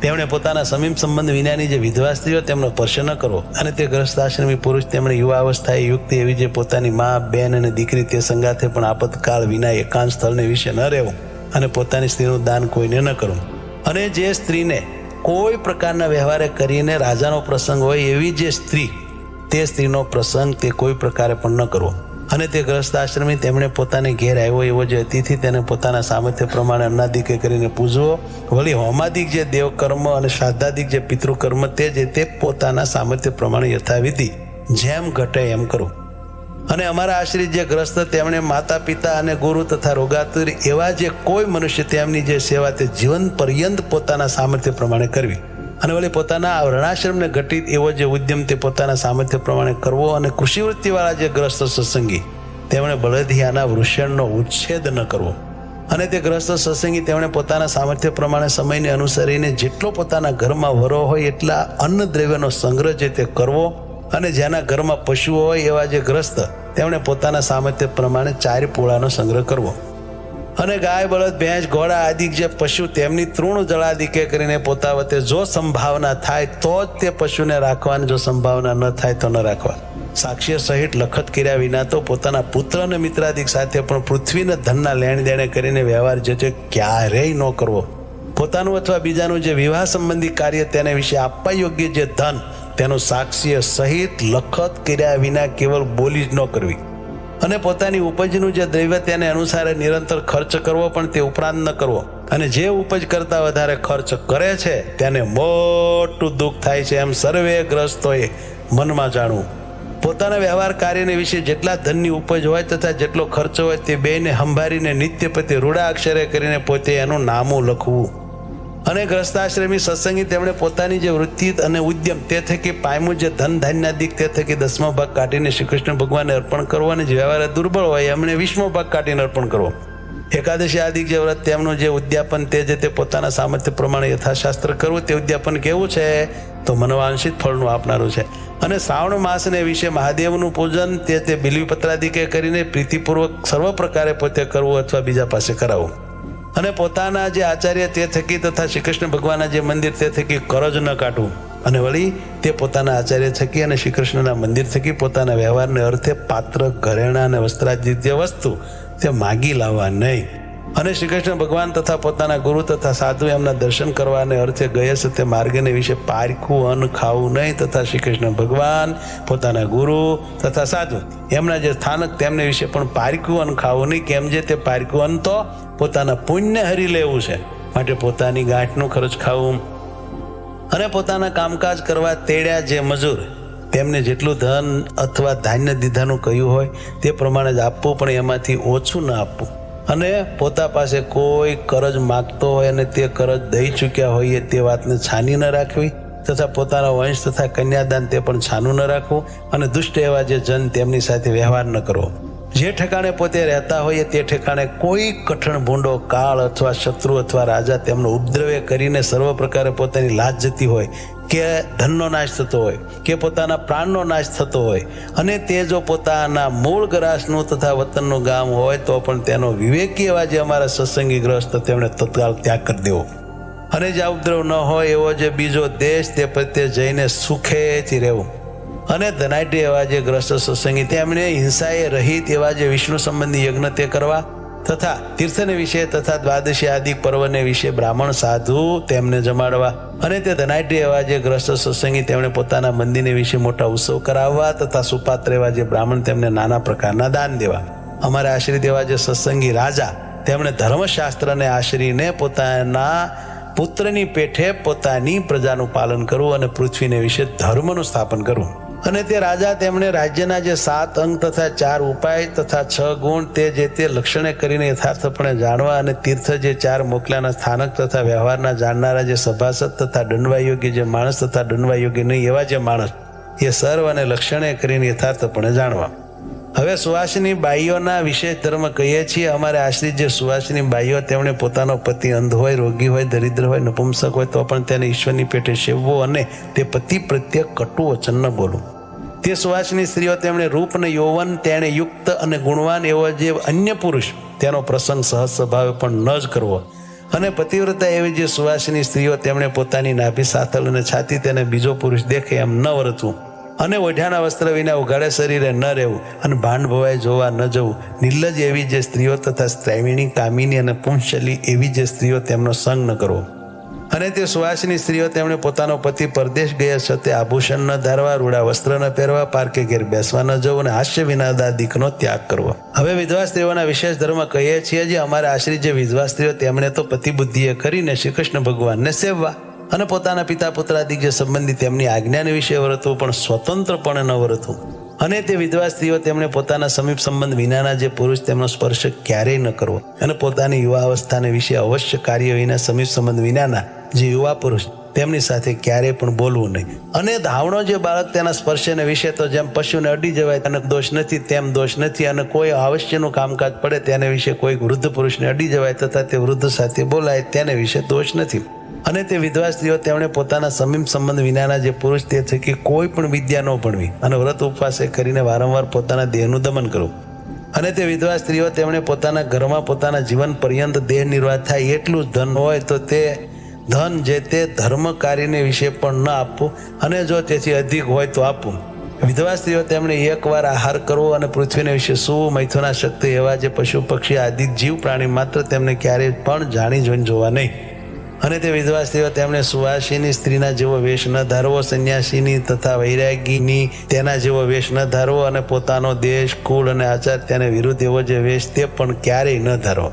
તેમણે પોતાના સમીપ સંબંધ વિનાની જે વિધવા સ્ત્રીઓ તેમનો સ્પર્શ ન કરવો. અને તે ગ્રસ્તાશ્રમી પુરુષ તેમણે યુવા અવસ્થાએ યુક્ત એવી જે પોતાની મા, બેન અને દીકરી તે સંગાથે પણ આપતકાળ વિના એકાંત સ્થળને વિશે ન રહેવું, અને પોતાની સ્ત્રીનું દાન કોઈને ન કરવું. અને જે સ્ત્રીને કોઈ પ્રકારના વ્યવહારે કરીને રાજાનો પ્રસંગ હોય એવી જે સ્ત્રી, તે સ્ત્રીનો પ્રસંગ તે કોઈ પ્રકારે પણ ન કરવો. અને તે ગ્રસ્ત આશ્રમી તેમણે પોતાને ઘેર આવ્યો એવો જે અતિથિ તેને પોતાના સામર્થ્ય પ્રમાણે અન્નાદિક કરીને પૂજવો. વળી હોમાદિક જે દેવકર્મ અને શ્રાદ્ધાદિક જે પિતૃકર્મ તે પોતાના સામર્થ્ય પ્રમાણે યથાવિધિ જેમ ઘટે એમ કરવું. અને અમારા આશ્રિત જે ગ્રસ્ત તેમણે માતા પિતા અને ગુરુ તથા રોગાતુર એવા જે કોઈ મનુષ્ય તેમની જે સેવા તે જીવન પર્યંત પોતાના સામર્થ્ય પ્રમાણે કરવી. અને વળી પોતાના વર્ણાશ્રમને ઘટિત એવો જે ઉદ્યમ તે પોતાના સામર્થ્ય પ્રમાણે કરવો. અને કૃષિવૃત્તિવાળા જે ગ્રસ્ત સત્સંગી તેમણે બળદિયાના વૃષણનો ઉચ્છેદ ન કરવો. અને તે ગ્રસ્ત સત્સંગી તેમણે પોતાના સામર્થ્ય પ્રમાણે સમયને અનુસરીને જેટલો પોતાના ઘરમાં વરો હોય એટલા અન્ન દ્રવ્યનો સંગ્રહ જે તે કરવો. અને જેના ઘરમાં પશુઓ હોય એવા જે ગ્રસ્ત તેમણે પોતાના સામર્થ્ય પ્રમાણે 4 પોળાનો સંગ્રહ કરવો. અને ગાય બળદ ભેંસ ઘોડા આદિ જે પશુ તેમની તૃણ જળાદિકે કરીને પોતા વતે જો સંભાવના થાય તો જ તે પશુને રાખવાની, જો સંભાવના ન થાય તો ન રાખવા. સાક્ષ્ય સહિત લખત કર્યા વિના તો પોતાના પુત્ર અને મિત્રાદિક સાથે પણ પૃથ્વીના ધનના લેણ દેણે કરીને વ્યવહાર જે છે ક્યારેય ન કરવો. પોતાનું અથવા બીજાનું જે વિવાહ સંબંધી કાર્ય તેને વિશે આપવા યોગ્ય જે ધન તેનું સાક્ષ્ય સહિત લખત કર્યા વિના કેવળ બોલી જ ન કરવી. અને પોતાની ઉપજનું જે દ્રવ્ય તેને અનુસારે નિરંતર ખર્ચ કરવો, પણ તે ઉપરાંત ન કરવો. અને જે ઉપજ કરતા વધારે ખર્ચ કરે છે તેને મોટું દુઃખ થાય છે એમ સર્વે ગ્રસ્તોએ મનમાં જાણવું. પોતાના વ્યવહાર કાર્યને વિશે જેટલા ધનની ઉપજ હોય તથા જેટલો ખર્ચ હોય તે બેને સંભાળીને નિત્ય પ્રત્યે રૂડા અક્ષરે કરીને પોતે એનું નામું લખવું. અને ગ્રસ્તાશ્રમી સત્સંગી તેમણે પોતાની જે વૃત્તિ અને ઉદ્યમ તે થકી પામ્યું જે ધન ધાન્યાદિક તે થકી 10મો ભાગ કાઢીને શ્રી કૃષ્ણ ભગવાનને અર્પણ કરવો. અને જે વ્યવહાર દુર્બળ હોય એમણે 20મો ભાગ કાઢીને અર્પણ કરવો. એકાદશી આદિક જે વ્રત તેમનું જે ઉદ્યાપન તે પોતાના સામર્થ્ય પ્રમાણે યથાશાસ્ત્ર કરવું. તે ઉદ્યાપન કેવું છે તો મનવાંશિત ફળનું આપનારું છે. અને શ્રાવણ માસને વિશે મહાદેવનું પૂજન તે બિલ્વીપત્રાદિકે કરીને પ્રીતિપૂર્વક સર્વ પ્રકારે પોતે કરવું અથવા બીજા પાસે કરાવવું. અને પોતાના જે આચાર્ય તે થકી તથા શ્રી કૃષ્ણ ભગવાનના જે મંદિર તે થકી કરજ ન કાઢવું. અને વળી તે પોતાના આચાર્ય થકી અને શ્રી કૃષ્ણના મંદિર થકી પોતાના વ્યવહારને અર્થે પાત્ર ઘરેણા અને વસ્ત્રાદિ જે વસ્તુ તે માગી લાવવા નહીં. અને શ્રી કૃષ્ણ ભગવાન તથા પોતાના ગુરુ તથા સાધુ એમના દર્શન કરવાને અર્થે ગયે છે તે માર્ગને વિશે પારખું અન્ન ખાવું નહીં. તથા શ્રી કૃષ્ણ ભગવાન પોતાના ગુરુ તથા સાધુ એમના જે સ્થાનક તેમને વિશે પણ પારખું અન્ન ખાવું નહીં. કેમ જે તે પારખું અન્ન તો પોતાના પુણ્ય હરી લેવું છે, માટે પોતાની ગાંઠનું ખર્ચ ખાવું. અને પોતાના કામકાજ કરવા તેડ્યા જે મજૂર તેમને જેટલું ધન અથવા ધાન્ય દીધાનું કહ્યું હોય તે પ્રમાણે જ આપવું, પણ એમાંથી ઓછું ન આપવું. અને પોતા પાસે કોઈ કરજ માગતો હોય અને તે કરજ દઈ ચૂક્યા હોઈએ તે વાતને છાની ન રાખવી. તથા પોતાના વંશ તથા કન્યાદાન તે પણ છાનું ન રાખવું. અને દુષ્ટ એવા જે જન તેમની સાથે વ્યવહાર ન કરવો. જે ઠેકાણે પોતે રહેતા હોઈએ તે ઠેકાણે કોઈ કઠણ ભૂંડો કાળ અથવા શત્રુ અથવા રાજા તેમનો ઉપદ્રવ્ય કરીને સર્વ પ્રકારે પોતાની લાજ જતી હોય કે ધનનો નાશ થતો હોય કે પોતાના પ્રાણનો નાશ થતો હોય, અને તે જો પોતાના મૂળ ગ્રાસનું તથા વતનનું ગામ હોય તો પણ તેનો વિવેકી એવા જે અમારા સત્સંગી ગ્રસ્ત તેમણે તત્કાળ ત્યાગ કરી દેવો. અને જે ઉપદ્રવ ન હોય એવો જે બીજો દેશ તે પ્રત્યે જઈને સુખેથી રહેવું. અને ધનાઢ્ય એવા જે ગ્રસ્ત સત્સંગી તેમણે હિંસાએ રહિત એવા જે વિષ્ણુ સંબંધી યજ્ઞ તે કરવા. તથા તીર્થને વિશે તથા દ્વાદશી આદિ પર્વને વિશે બ્રાહ્મણ સાધુ તેમને જમાડવા. અને તે ધનાઢ્ય એવા જે ગ્રસ્ત સત્સંગી તેમણે પોતાના મંદિરને વિશે મોટા ઉત્સવ કરાવવા. તથા સુપાત્ર એવા જે બ્રાહ્મણ તેમને નાના પ્રકારના દાન દેવા. અમારે આશ્રિત એવા જે સત્સંગી રાજા તેમણે ધર્મશાસ્ત્રને આશરીને પોતાના પુત્રની પેઠે પોતાની પ્રજાનું પાલન કરવું અને પૃથ્વીને વિશે ધર્મનું સ્થાપન કરવું. અને તે રાજા તેમણે રાજ્યના જે 7 અંગ તથા 4 ઉપાય તથા 6 ગુણ તે લક્ષણે કરીને યથાર્થપણે જાણવા. અને તીર્થ જે 4 મોકલાના સ્થાનક તથા વ્યવહારના જાણનારા જે સભાસદ તથા દંડવા યોગ્ય જે માણસ તથા દંડવા યોગ્ય નહીં એવા જે માણસ એ સર્વ અને લક્ષણે કરીને યથાર્થપણે જાણવા. હવે સુવાસિની બાઈઓના વિશેષ ધર્મ કહીએ છીએ. અમારે આશ્રિત જે સુવાસિની બાઈઓ તેમણે પોતાનો પતિ અંધ હોય, રોગી હોય, દરિદ્ર હોય, નપુંસક હોય તો પણ તેને ઈશ્વરની પેટે સેવવો અને તે પતિ પ્રત્યે કટુ વચન ન બોલવું. તે સુવાસિની સ્ત્રીઓ તેમણે રૂપ અને યૌવન તેણે યુક્ત અને ગુણવાન એવો જે અન્ય પુરુષ તેનો પ્રસંગ સહજ સ્વભાવે પણ ન જ કરવો. અને પતિવ્રતા એવી જે સુવાસિની સ્ત્રીઓ તેમણે પોતાની નાભી સાથળ અને છાતી તેને બીજો પુરુષ દેખે એમ ન વર્તવું. અને ઓઢાના વસ્ત્ર વિના ઉઘાડે શરીરે ન રહેવું. અને ભાંડ ભવાય જોવા ન જવું. નિર્લજ એવી જે સ્ત્રીઓ તથા સ્ત્રૈવિણી કામિની અને પુંશલી એવી જે સ્ત્રીઓ તેમનો સંગ ન કરવો. અને તે સુવાસિની સ્ત્રીઓ તેમણે પોતાનો પતિ પરદેશ ગયા છતાં આભૂષણ ન ધારવા, રૂડા વસ્ત્ર ન પહેરવા, પારકે ઘેર બેસવા ન જવું અને હાસ્ય વિનાદાદિકનો ત્યાગ કરવો. હવે વિધવા સ્ત્રીઓના વિશેષ ધર્મ કહીએ છીએ જે અમારા આશ્રિત જે વિધવા સ્ત્રીઓ તેમણે તો પતિ બુદ્ધિએ કરીને શ્રી કૃષ્ણ ભગવાનને સેવવા અને પોતાના પિતા પુત્રાદિક જે સંબંધી તેમની આજ્ઞાને વિશે વર્તવું, પણ સ્વતંત્રપણે ન વર્તવું. અને તે વિધવા સ્ત્રીઓ તેમણે પોતાના સમીપ સંબંધ વિનાના જે પુરુષ તેમનો સ્પર્શ ક્યારેય ન કરવો અને પોતાની યુવા અવસ્થાને વિશે અવશ્ય કાર્ય વિના સમીપ સંબંધ વિનાના જે યુવા પુરુષ તેમની સાથે ક્યારેય પણ બોલવું નહીં. અને ધાવણો જે બાળક તેના સ્પર્શને વિશે તો જેમ પશુને અડી જવાય તેને દોષ નથી તેમ દોષ નથી, અને કોઈ આવશ્યકનું કામકાજ પડે તેને વિશે કોઈ વૃદ્ધ પુરુષને અડી જવાય તથા તે વૃદ્ધ સાથે બોલાય તેને વિશે દોષ નથી. અને તે વિધવા સ્ત્રીઓ તેમણે પોતાના સમીપ સંબંધ વિનાના જે પુરુષ તે થકી કોઈ પણ વિદ્યા ન ભણવી અને વ્રત ઉપવાસે કરીને વારંવાર પોતાના દેહનું દમન કરવું. અને તે વિધવા સ્ત્રીઓ તેમણે પોતાના ઘરમાં પોતાના જીવન પર્યંત દેહ નિર્વાહ થાય એટલું જ ધન હોય તો તે ધન જે તે ધર્મ કાર્યને વિશે પણ ન આપવું, અને જો તેથી અધિક હોય તો આપવું. વિધવા સ્ત્રીઓ તેમણે એકવાર આહાર કરવો અને પૃથ્વીને વિશે સૂવું, મૈથુના શક્તિ એવા જે પશુ પક્ષી આદિ જીવ પ્રાણી માત્ર તેમને ક્યારેય પણ જાણી જોઈને જોવા નહીં. અને તે વિધવા સ્ત્રીઓ તેમણે સુવાસિની સ્ત્રીના જેવો વેશ ન ધારવો, સંન્યાસીની તથા વૈરાગીની તેના જેવો વેશ ન ધારવો, અને પોતાનો દેશ કુળ અને આચાર તેને વિરુદ્ધ એવો જે વેશ તે પણ ક્યારેય ન ધારવો.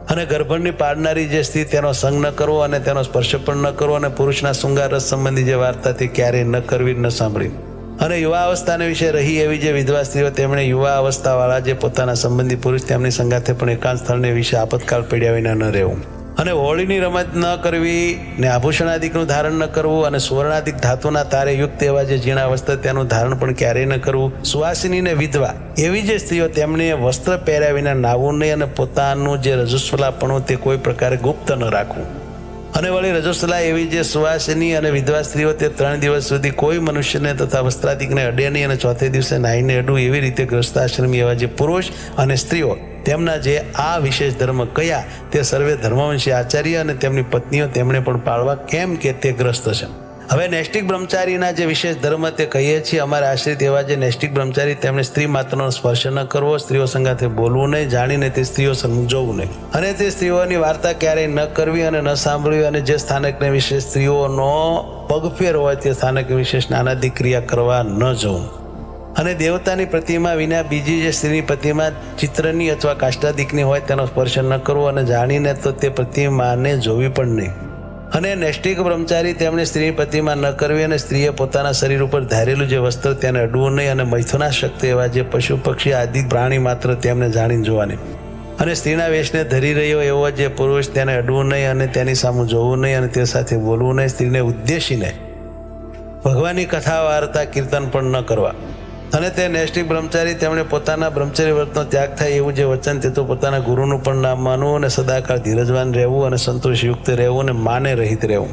અને ગર્ભણની પાડનારી જે સ્ત્રી તેનો સંગ ન કરવો અને તેનો સ્પર્શ પણ ન કરવો, અને પુરુષના શૃંગાર રસ સંબંધી જે વાર્તા તે ક્યારેય ન કરવી ન સાંભળી. અને યુવા અવસ્થાને વિશે રહી એવી જે વિધવા સ્ત્રીઓ તેમણે યુવા અવસ્થાવાળા જે પોતાના સંબંધી પુરુષ તેમની સંગાથે પણ એકાંત સ્થળને વિશે આપતકાળ પડ્યા વિના ન રહેવું. અને હોળીની રમત ન કરવી ને આભૂષણાદિકનું ધારણ ન કરવું, અને સુવર્ણાદિક ધાતુના તારે યુક્ત એવા જે ઝીણા વસ્ત્ર તેનું ધારણ પણ ક્યારેય ન કરવું. સુવાસિની ને વિધવા એવી જે સ્ત્રીઓ તેમને વસ્ત્ર પહેર્યા વિના નાવું નહીં, અને પોતાનું જે રજસ્વલાપણું તે કોઈ પ્રકારે ગુપ્ત ન રાખવું. અને વળી રજસ્વલા એવી જે સુવાસિની અને વિધવા સ્ત્રીઓ તે 3 દિવસ સુધી કોઈ મનુષ્યને તથા વસ્ત્રાદિકને અડે નહીં, અને ચોથે દિવસે નાહીને અડવું. એવી રીતે ગ્રસ્તાશ્રમી એવા જે પુરુષ અને સ્ત્રીઓ તેમના જે આ વિશેષ ધર્મ કયા તે સર્વે ધર્મવંશી આચાર્ય અને તેમની પત્નીઓ તેમણે પણ પાળવા, કેમ કે તે ગ્રસ્ત છે. હવે નૈષ્ટિક બ્રહ્મચારીના જે વિશેષ ધર્મ તે કહીએ છીએ અમારા આશ્રિત એવા જે નૈષ્ટિક બ્રહ્મચારી તેમણે સ્ત્રી માત્રનો સ્પર્શ ન કરવો, સ્ત્રીઓ સંગાથે બોલવું નહીં, જાણીને તે સ્ત્રીઓ સમજવું નહીં, અને તે સ્ત્રીઓની વાર્તા ક્યારેય ન કરવી અને ન સાંભળવી. અને જે સ્થાનકને વિશે સ્ત્રીઓનો પગફેર હોય તે સ્થાનક વિશે સ્નાનાદિક ક્રિયા કરવા ન જવું. અને દેવતાની પ્રતિમા વિના બીજી જે સ્ત્રીની પ્રતિમા ચિત્રની અથવા કાષ્ટાદિકની હોય તેનો સ્પર્શ ન કરવો, અને જાણીને તો તે પ્રતિમાને જોવી પણ નહીં. અને નૈષ્ટિક બ્રહ્મચારી તેમણે સ્ત્રીની પ્રતિમા ન કરવી, અને સ્ત્રીએ પોતાના શરીર ઉપર ધારેલું જે વસ્ત્ર તેને અડવું નહીં, અને મૈથુના શક્તિ એવા જે પશુ પક્ષી આદિ પ્રાણી માત્ર તેમને જાણીને જોવાની. અને સ્ત્રીના વેશને ધરી રહ્યો એવો જે પુરુષ તેને અડવું નહીં, અને તેની સામે જોવું નહીં, અને તે સાથે બોલવું નહીં. સ્ત્રીને ઉદ્દેશીને ભગવાનની કથા વાર્તા કીર્તન પણ ન કરવા. અને તે નૈષ્ટિક બ્રહ્મચારી તેમણે પોતાના બ્રહ્મચર્ય વ્રતનો ત્યાગ થાય એવું જે વચન તે તો પોતાના ગુરુનું પણ નામ માનવું, અને સદાકાળ ધીરજવાન રહેવું, અને સંતોષયુક્ત રહેવું, અને માને રહિત રહેવું.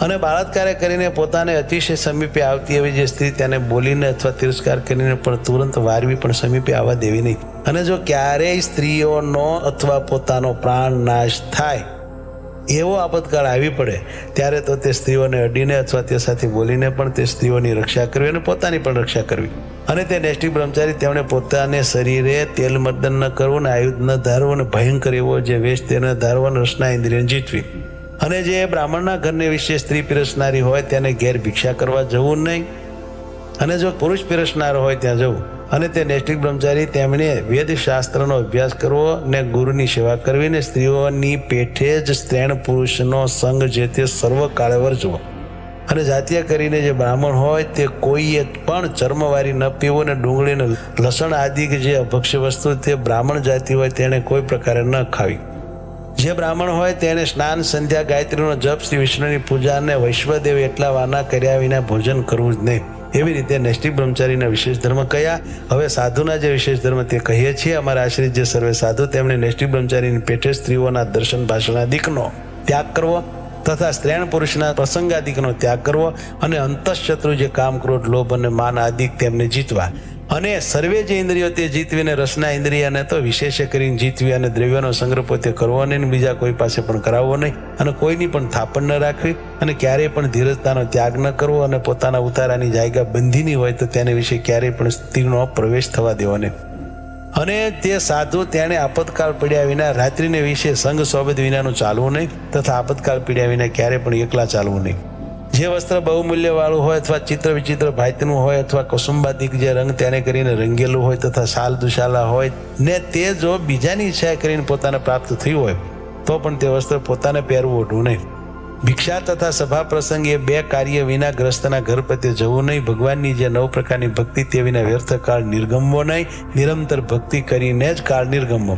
અને બળાત્કારે કરીને પોતાને અતિશય સમીપે આવતી એવી જે સ્ત્રી તેને બોલીને અથવા તિરસ્કાર કરીને પણ તુરંત વારવી પણ સમીપે આવવા દેવી નહીં. અને જો ક્યારેય સ્ત્રીઓનો અથવા પોતાનો પ્રાણ નાશ થાય એવો આપતકાળ આવી પડે ત્યારે તો તે સ્ત્રીઓને અડીને અથવા તે સાથે બોલીને પણ તે સ્ત્રીઓની રક્ષા કરવી અને પોતાની પણ રક્ષા કરવી. અને તે નૈષ્ટિક બ્રહ્મચારી તેમણે પોતાને શરીરે તેલ મર્દન ન કરવું, ને આયુધ ન ધારવું, અને ભયંકર એવો જે વેશ તેને ધારવો, અને રસના ઇન્દ્રિયને જીતવી. અને જે બ્રાહ્મણના ઘરને વિશે સ્ત્રી પીરસનારી હોય તેને ઘેર ભિક્ષા કરવા જવું નહીં, અને જો પુરુષ પીરસનાર હોય ત્યાં જવું. અને તે નૈષ્ટિક બ્રહ્મચારી તેમણે વેદ શાસ્ત્રનો અભ્યાસ કરવો, ને ગુરુની સેવા કરવી, ને સ્ત્રીઓની પેઠે જ સ્ત્રીણ પુરુષનો સંગ જે તે સર્વકાળે વર્જવો. અને જાતીય કરીને જે બ્રાહ્મણ હોય તે કોઈએ પણ ચર્મવારી ન પીવું, ને ડુંગળી ને લસણ આદિ જે અભક્ષ્ય વસ્તુ તે બ્રાહ્મણ જાતિ હોય તેને કોઈ પ્રકારે ન ખાવી. જે બ્રાહ્મણ હોય તેને સ્નાન, સંધ્યા, ગાયત્રીનો જપ, શ્રી વિષ્ણુની પૂજા અને વૈશ્વદેવ એટલા વાના કર્યા વિના ભોજન કરવું જ નહીં. એવી રીતે નૈષ્ટિક બ્રહ્મચારીના વિશેષ ધર્મ કયા. હવે સાધુના જે વિશેષ ધર્મ તે કહીએ છીએ અમારા આશ્રિત જે સર્વે સાધુ તેમણે નૈષ્ટિક બ્રહ્મચારીની પેઠે સ્ત્રીઓના દર્શન ભાષણાદિકનો ત્યાગ કરવો, તથા સ્ત્રીણ પુરુષના પ્રસંગાદિકનો ત્યાગ કરવો, અને અંતઃશત્રુ જે કામ, ક્રોધ, લોભ અને માન આદિક તેમને જીતવા. અને સર્વે જે ઇન્દ્રિયો તે જીતવીને રસના ઇન્દ્રિયને તો વિશેષ કરીને જીતવી, અને દ્રવ્યનો સંગ્રહ પોતે કરવો નહીં, બીજા કોઈ પાસે પણ કરાવવો નહીં, અને કોઈની પણ થાપણ ન રાખવી, અને ક્યારેય પણ ધીરજતાનો ત્યાગ ન કરવો, અને પોતાના ઉતારાની જાયગા બંધીની હોય તો તેને વિશે ક્યારેય પણ સ્ત્રીનો પ્રવેશ થવા દેવો નહીં. અને તે સાધુ તેણે આપતકાળ પડ્યા વિના રાત્રિને વિશે સંગ સોબત વિનાનું ચાલવું નહીં, તથા આપતકાળ પડ્યા વિના ક્યારે પણ એકલા ચાલવું નહીં. જે વસ્ત્ર બહુમૂલ્યવાળું હોય અથવા ચિત્ર વિચિત્ર ભાતનું હોય અથવા કસુંબાદિક જે રંગ તેને કરીને રંગેલું હોય તથા શાલ દુશાલા હોય ને તે જો બીજાની ઈચ્છા કરીને પોતાને પ્રાપ્ત થયું હોય તો પણ તે વસ્ત્ર પોતાને પહેરવું ઓઢવું નહીં. ભિક્ષા તથા સભા પ્રસંગ એ બે કાર્ય વિના ગ્રસ્તના ઘર પ્રત્યે જવું નહીં. ભગવાનની જે 9 પ્રકારની ભક્તિ તે વિના વ્યર્થ કાળ નિર્ગમવો નહીં. નિરંતર ભક્તિ કરીને જ કાળ નિર્ગમવો.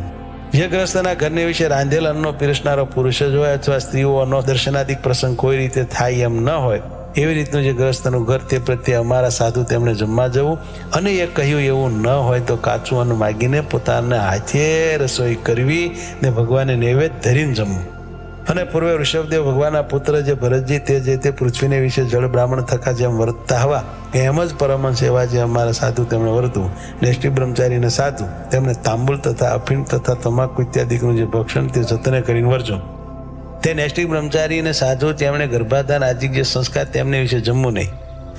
જે ગ્રસ્તના ઘરને વિશે રાંધેલ અન્નનો પીરસનારો પુરુષ જ હોય અથવા સ્ત્રીઓનો દર્શનાદિક પ્રસંગ કોઈ રીતે થાય એમ ન હોય એવી રીતનું જે ગ્રસ્તનું ઘર તે પ્રત્યે અમારા સાધુ તેમણે જમવા જવું. અને એ કહ્યું એવું ન હોય તો કાચું અન્ન માગીને પોતાના હાથે રસોઈ કરવી ને ભગવાનને નૈવેદ્ય ધરીને જમવું. અને પૂર્વે ઋષભદેવ ભગવાનના પુત્ર જે ભરતજી તે જે તે પૃથ્વીને વિશે જળ બ્રાહ્મણ થકા જેમ વર્તતા હવા એમ જ પરમહંસ એવા જે અમારા સાધુ તેમણે વર્તવું. નેષ્ટિ બ્રહ્મચારીને સાધુ તેમણે તાંબુલ તથા અફીણ તથા તમાકુ ઇત્યાદિકનું જે ભક્ષણ તે જતને કરીને વર્જો. તે નૈષ્ટિક બ્રહ્મચારીને સાધુ તેમણે ગર્ભાધાન આદિક જે સંસ્કાર તેમને વિશે જમવું નહીં,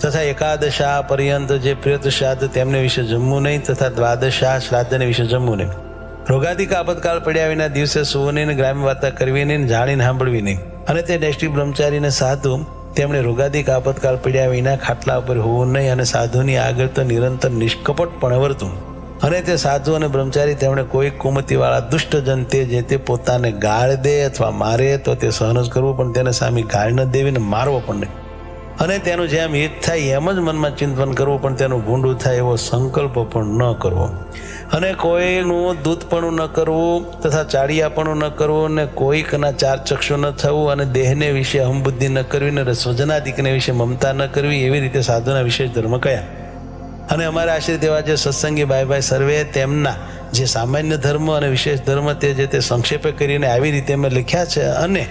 તથા એકાદશા પર્યંત જે પ્રેત શ્રાદ્ધ તેમને વિશે જમવું નહીં, તથા દ્વાદશા શ્રાદ્ધને વિશે જમવું નહીં. રોગાદિક આપતકાળ પડ્યા વિના દિવસે સૂવું નહીં, ગ્રામ્ય વાર્તા કરવી નહીં, જાણીને સાંભળવી નહીં. અને તે નૈષ્ટિક બ્રહ્મચારીને સાધુ તેમણે રોગાદિક આપતકાળ પડ્યા વિના ખાટલા ઉપર હોવું નહીં અને સાધુની આગળ તો નિરંતર નિષ્કપટપણે વર્તવું. અને તે સાધુ અને બ્રહ્મચારી તેમણે કોઈ કુમતિવાળા દુષ્ટજન તે જે તે પોતાને ગાળ દે અથવા મારે તો તે સહન જ કરવું, પણ તેને સામે ગાળ ન દેવીને મારવો પણ નહીં. અને તેનું જેમ હિત થાય એમ જ મનમાં ચિંતન કરવું, પણ તેનું ભૂંડું થાય એવો સંકલ્પ પણ ન કરવો. અને કોઈનું દૂતપણું ન કરવું તથા ચાડિયાપણું ન કરવું ને કોઈકના ચાર ચક્ષુ ન થવું અને દેહને વિશે અહંબુદ્ધિ ન કરવી ને સ્વજનાદિકને વિશે મમતા ન કરવી. એવી રીતે સાધુના વિશેષ ધર્મ કયા. અને અમારા આશ્રિત એવા જે સત્સંગી ભાઈ સર્વે તેમના જે સામાન્ય ધર્મ અને વિશેષ ધર્મ તે જે તે સંક્ષેપે કરીને આવી રીતે અમે લખ્યા છે. અને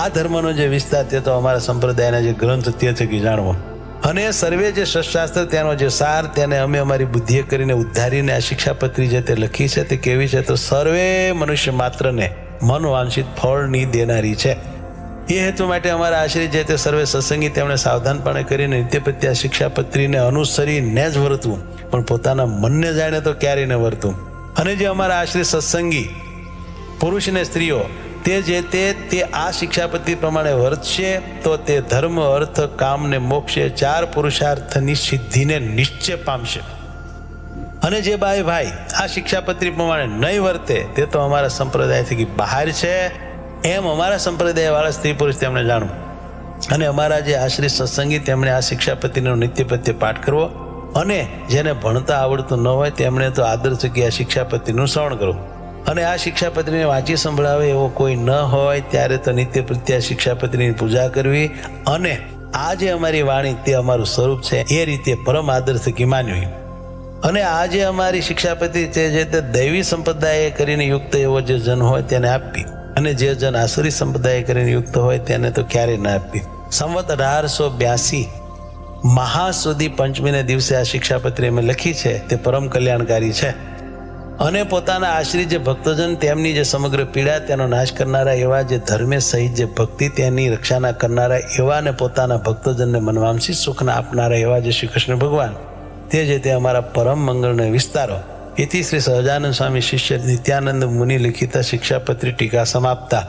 આ ધર્મનો જે વિસ્તાર તે તો અમારા સંપ્રદાયના જે ગ્રંથ તે થકી જાણવો. અને સર્વે જે શસ્ત્રાસ્ત્ર તેનો જે સાર તેને અમે અમારી બુદ્ધિએ કરીને ઉદ્ધારીને આ શિક્ષાપત્રી જે તે લખી છે તે કેવી છે તો સર્વે મનુષ્ય માત્રને મનવાંછિત ફળની દેનારી છે. એ હેતુ માટે અમારા આશ્રિત જે તે સર્વે સત્સંગી તેમણે સાવધાનપણે કરીને નિત્યપ્રત્ય આ શિક્ષાપત્રીને અનુસરીને જ વર્તવું, પણ પોતાના મનને જાણે તો ક્યારેય ન વર્તવું. અને જે અમારા આશ્રિત સત્સંગી પુરુષ ને સ્ત્રીઓ તે જે તે આ શિક્ષાપત્રી પ્રમાણે વર્તશે તો તે ધર્મ અર્થ કામ ને મોક્ષે 4 પુરુષાર્થની સિદ્ધિને નિશ્ચય પામશે. અને જે ભાઈ આ શિક્ષાપત્રી પ્રમાણે નહીં વર્તે તે તો અમારા સંપ્રદાયથી બહાર છે એમ અમારા સંપ્રદાય વાળા સ્ત્રી પુરુષ તેમણે જાણવું. અને અમારા જે આશ્રિત સત્સંગી તેમણે આ શિક્ષાપત્રીનો નિત્ય પ્રત્યે પાઠ કરવો. અને જેને ભણતા આવડતું ન હોય તેમણે તો આદર થકી આ શિક્ષાપત્રીનું શ્રવણ કરવું. અને આ શિક્ષાપત્રીને વાંચી સંભળાવે એવો કોઈ ન હોય ત્યારે તો નિત્ય પ્રત્યે શિક્ષાપત્રીની પૂજા કરવી. અને આ જે અમારી વાણી તે અમારું સ્વરૂપ છે એ રીતે પરમ આદર થકી માનવી. અને આ જે અમારી શિક્ષાપત્રી તે જે તે દૈવી સંપ્રદાય કરીને યુક્ત એવો જે જન હોય તેને આપવી. અને જે જન આસુરી સંપ્રદાય કરીને યુક્ત હોય તેને તો ક્યારેય ના આપવી. સંવત 1882 મહાસુદી પંચમીને દિવસે આ શિક્ષાપત્રી અમે લખી છે તે પરમ કલ્યાણકારી છે. અને પોતાના આશ્રિત જે ભક્તજન તેમની જે સમગ્ર પીડા તેનો નાશ કરનારા એવા જે ધર્મે સહિત જે ભક્તિ તેની રક્ષાના કરનારા એવા ને પોતાના ભક્તજનને મનવાંછી સુખના આપનારા એવા જે શ્રી કૃષ્ણ ભગવાન તે જે તે અમારા પરમ મંગળને વિસ્તારો. એથી શ્રી સહજાનંદ સ્વામી શિષ્ય નિત્યાનંદ મુનિ લિખિત શિક્ષાપત્રી ટીકા સમાપ્તા.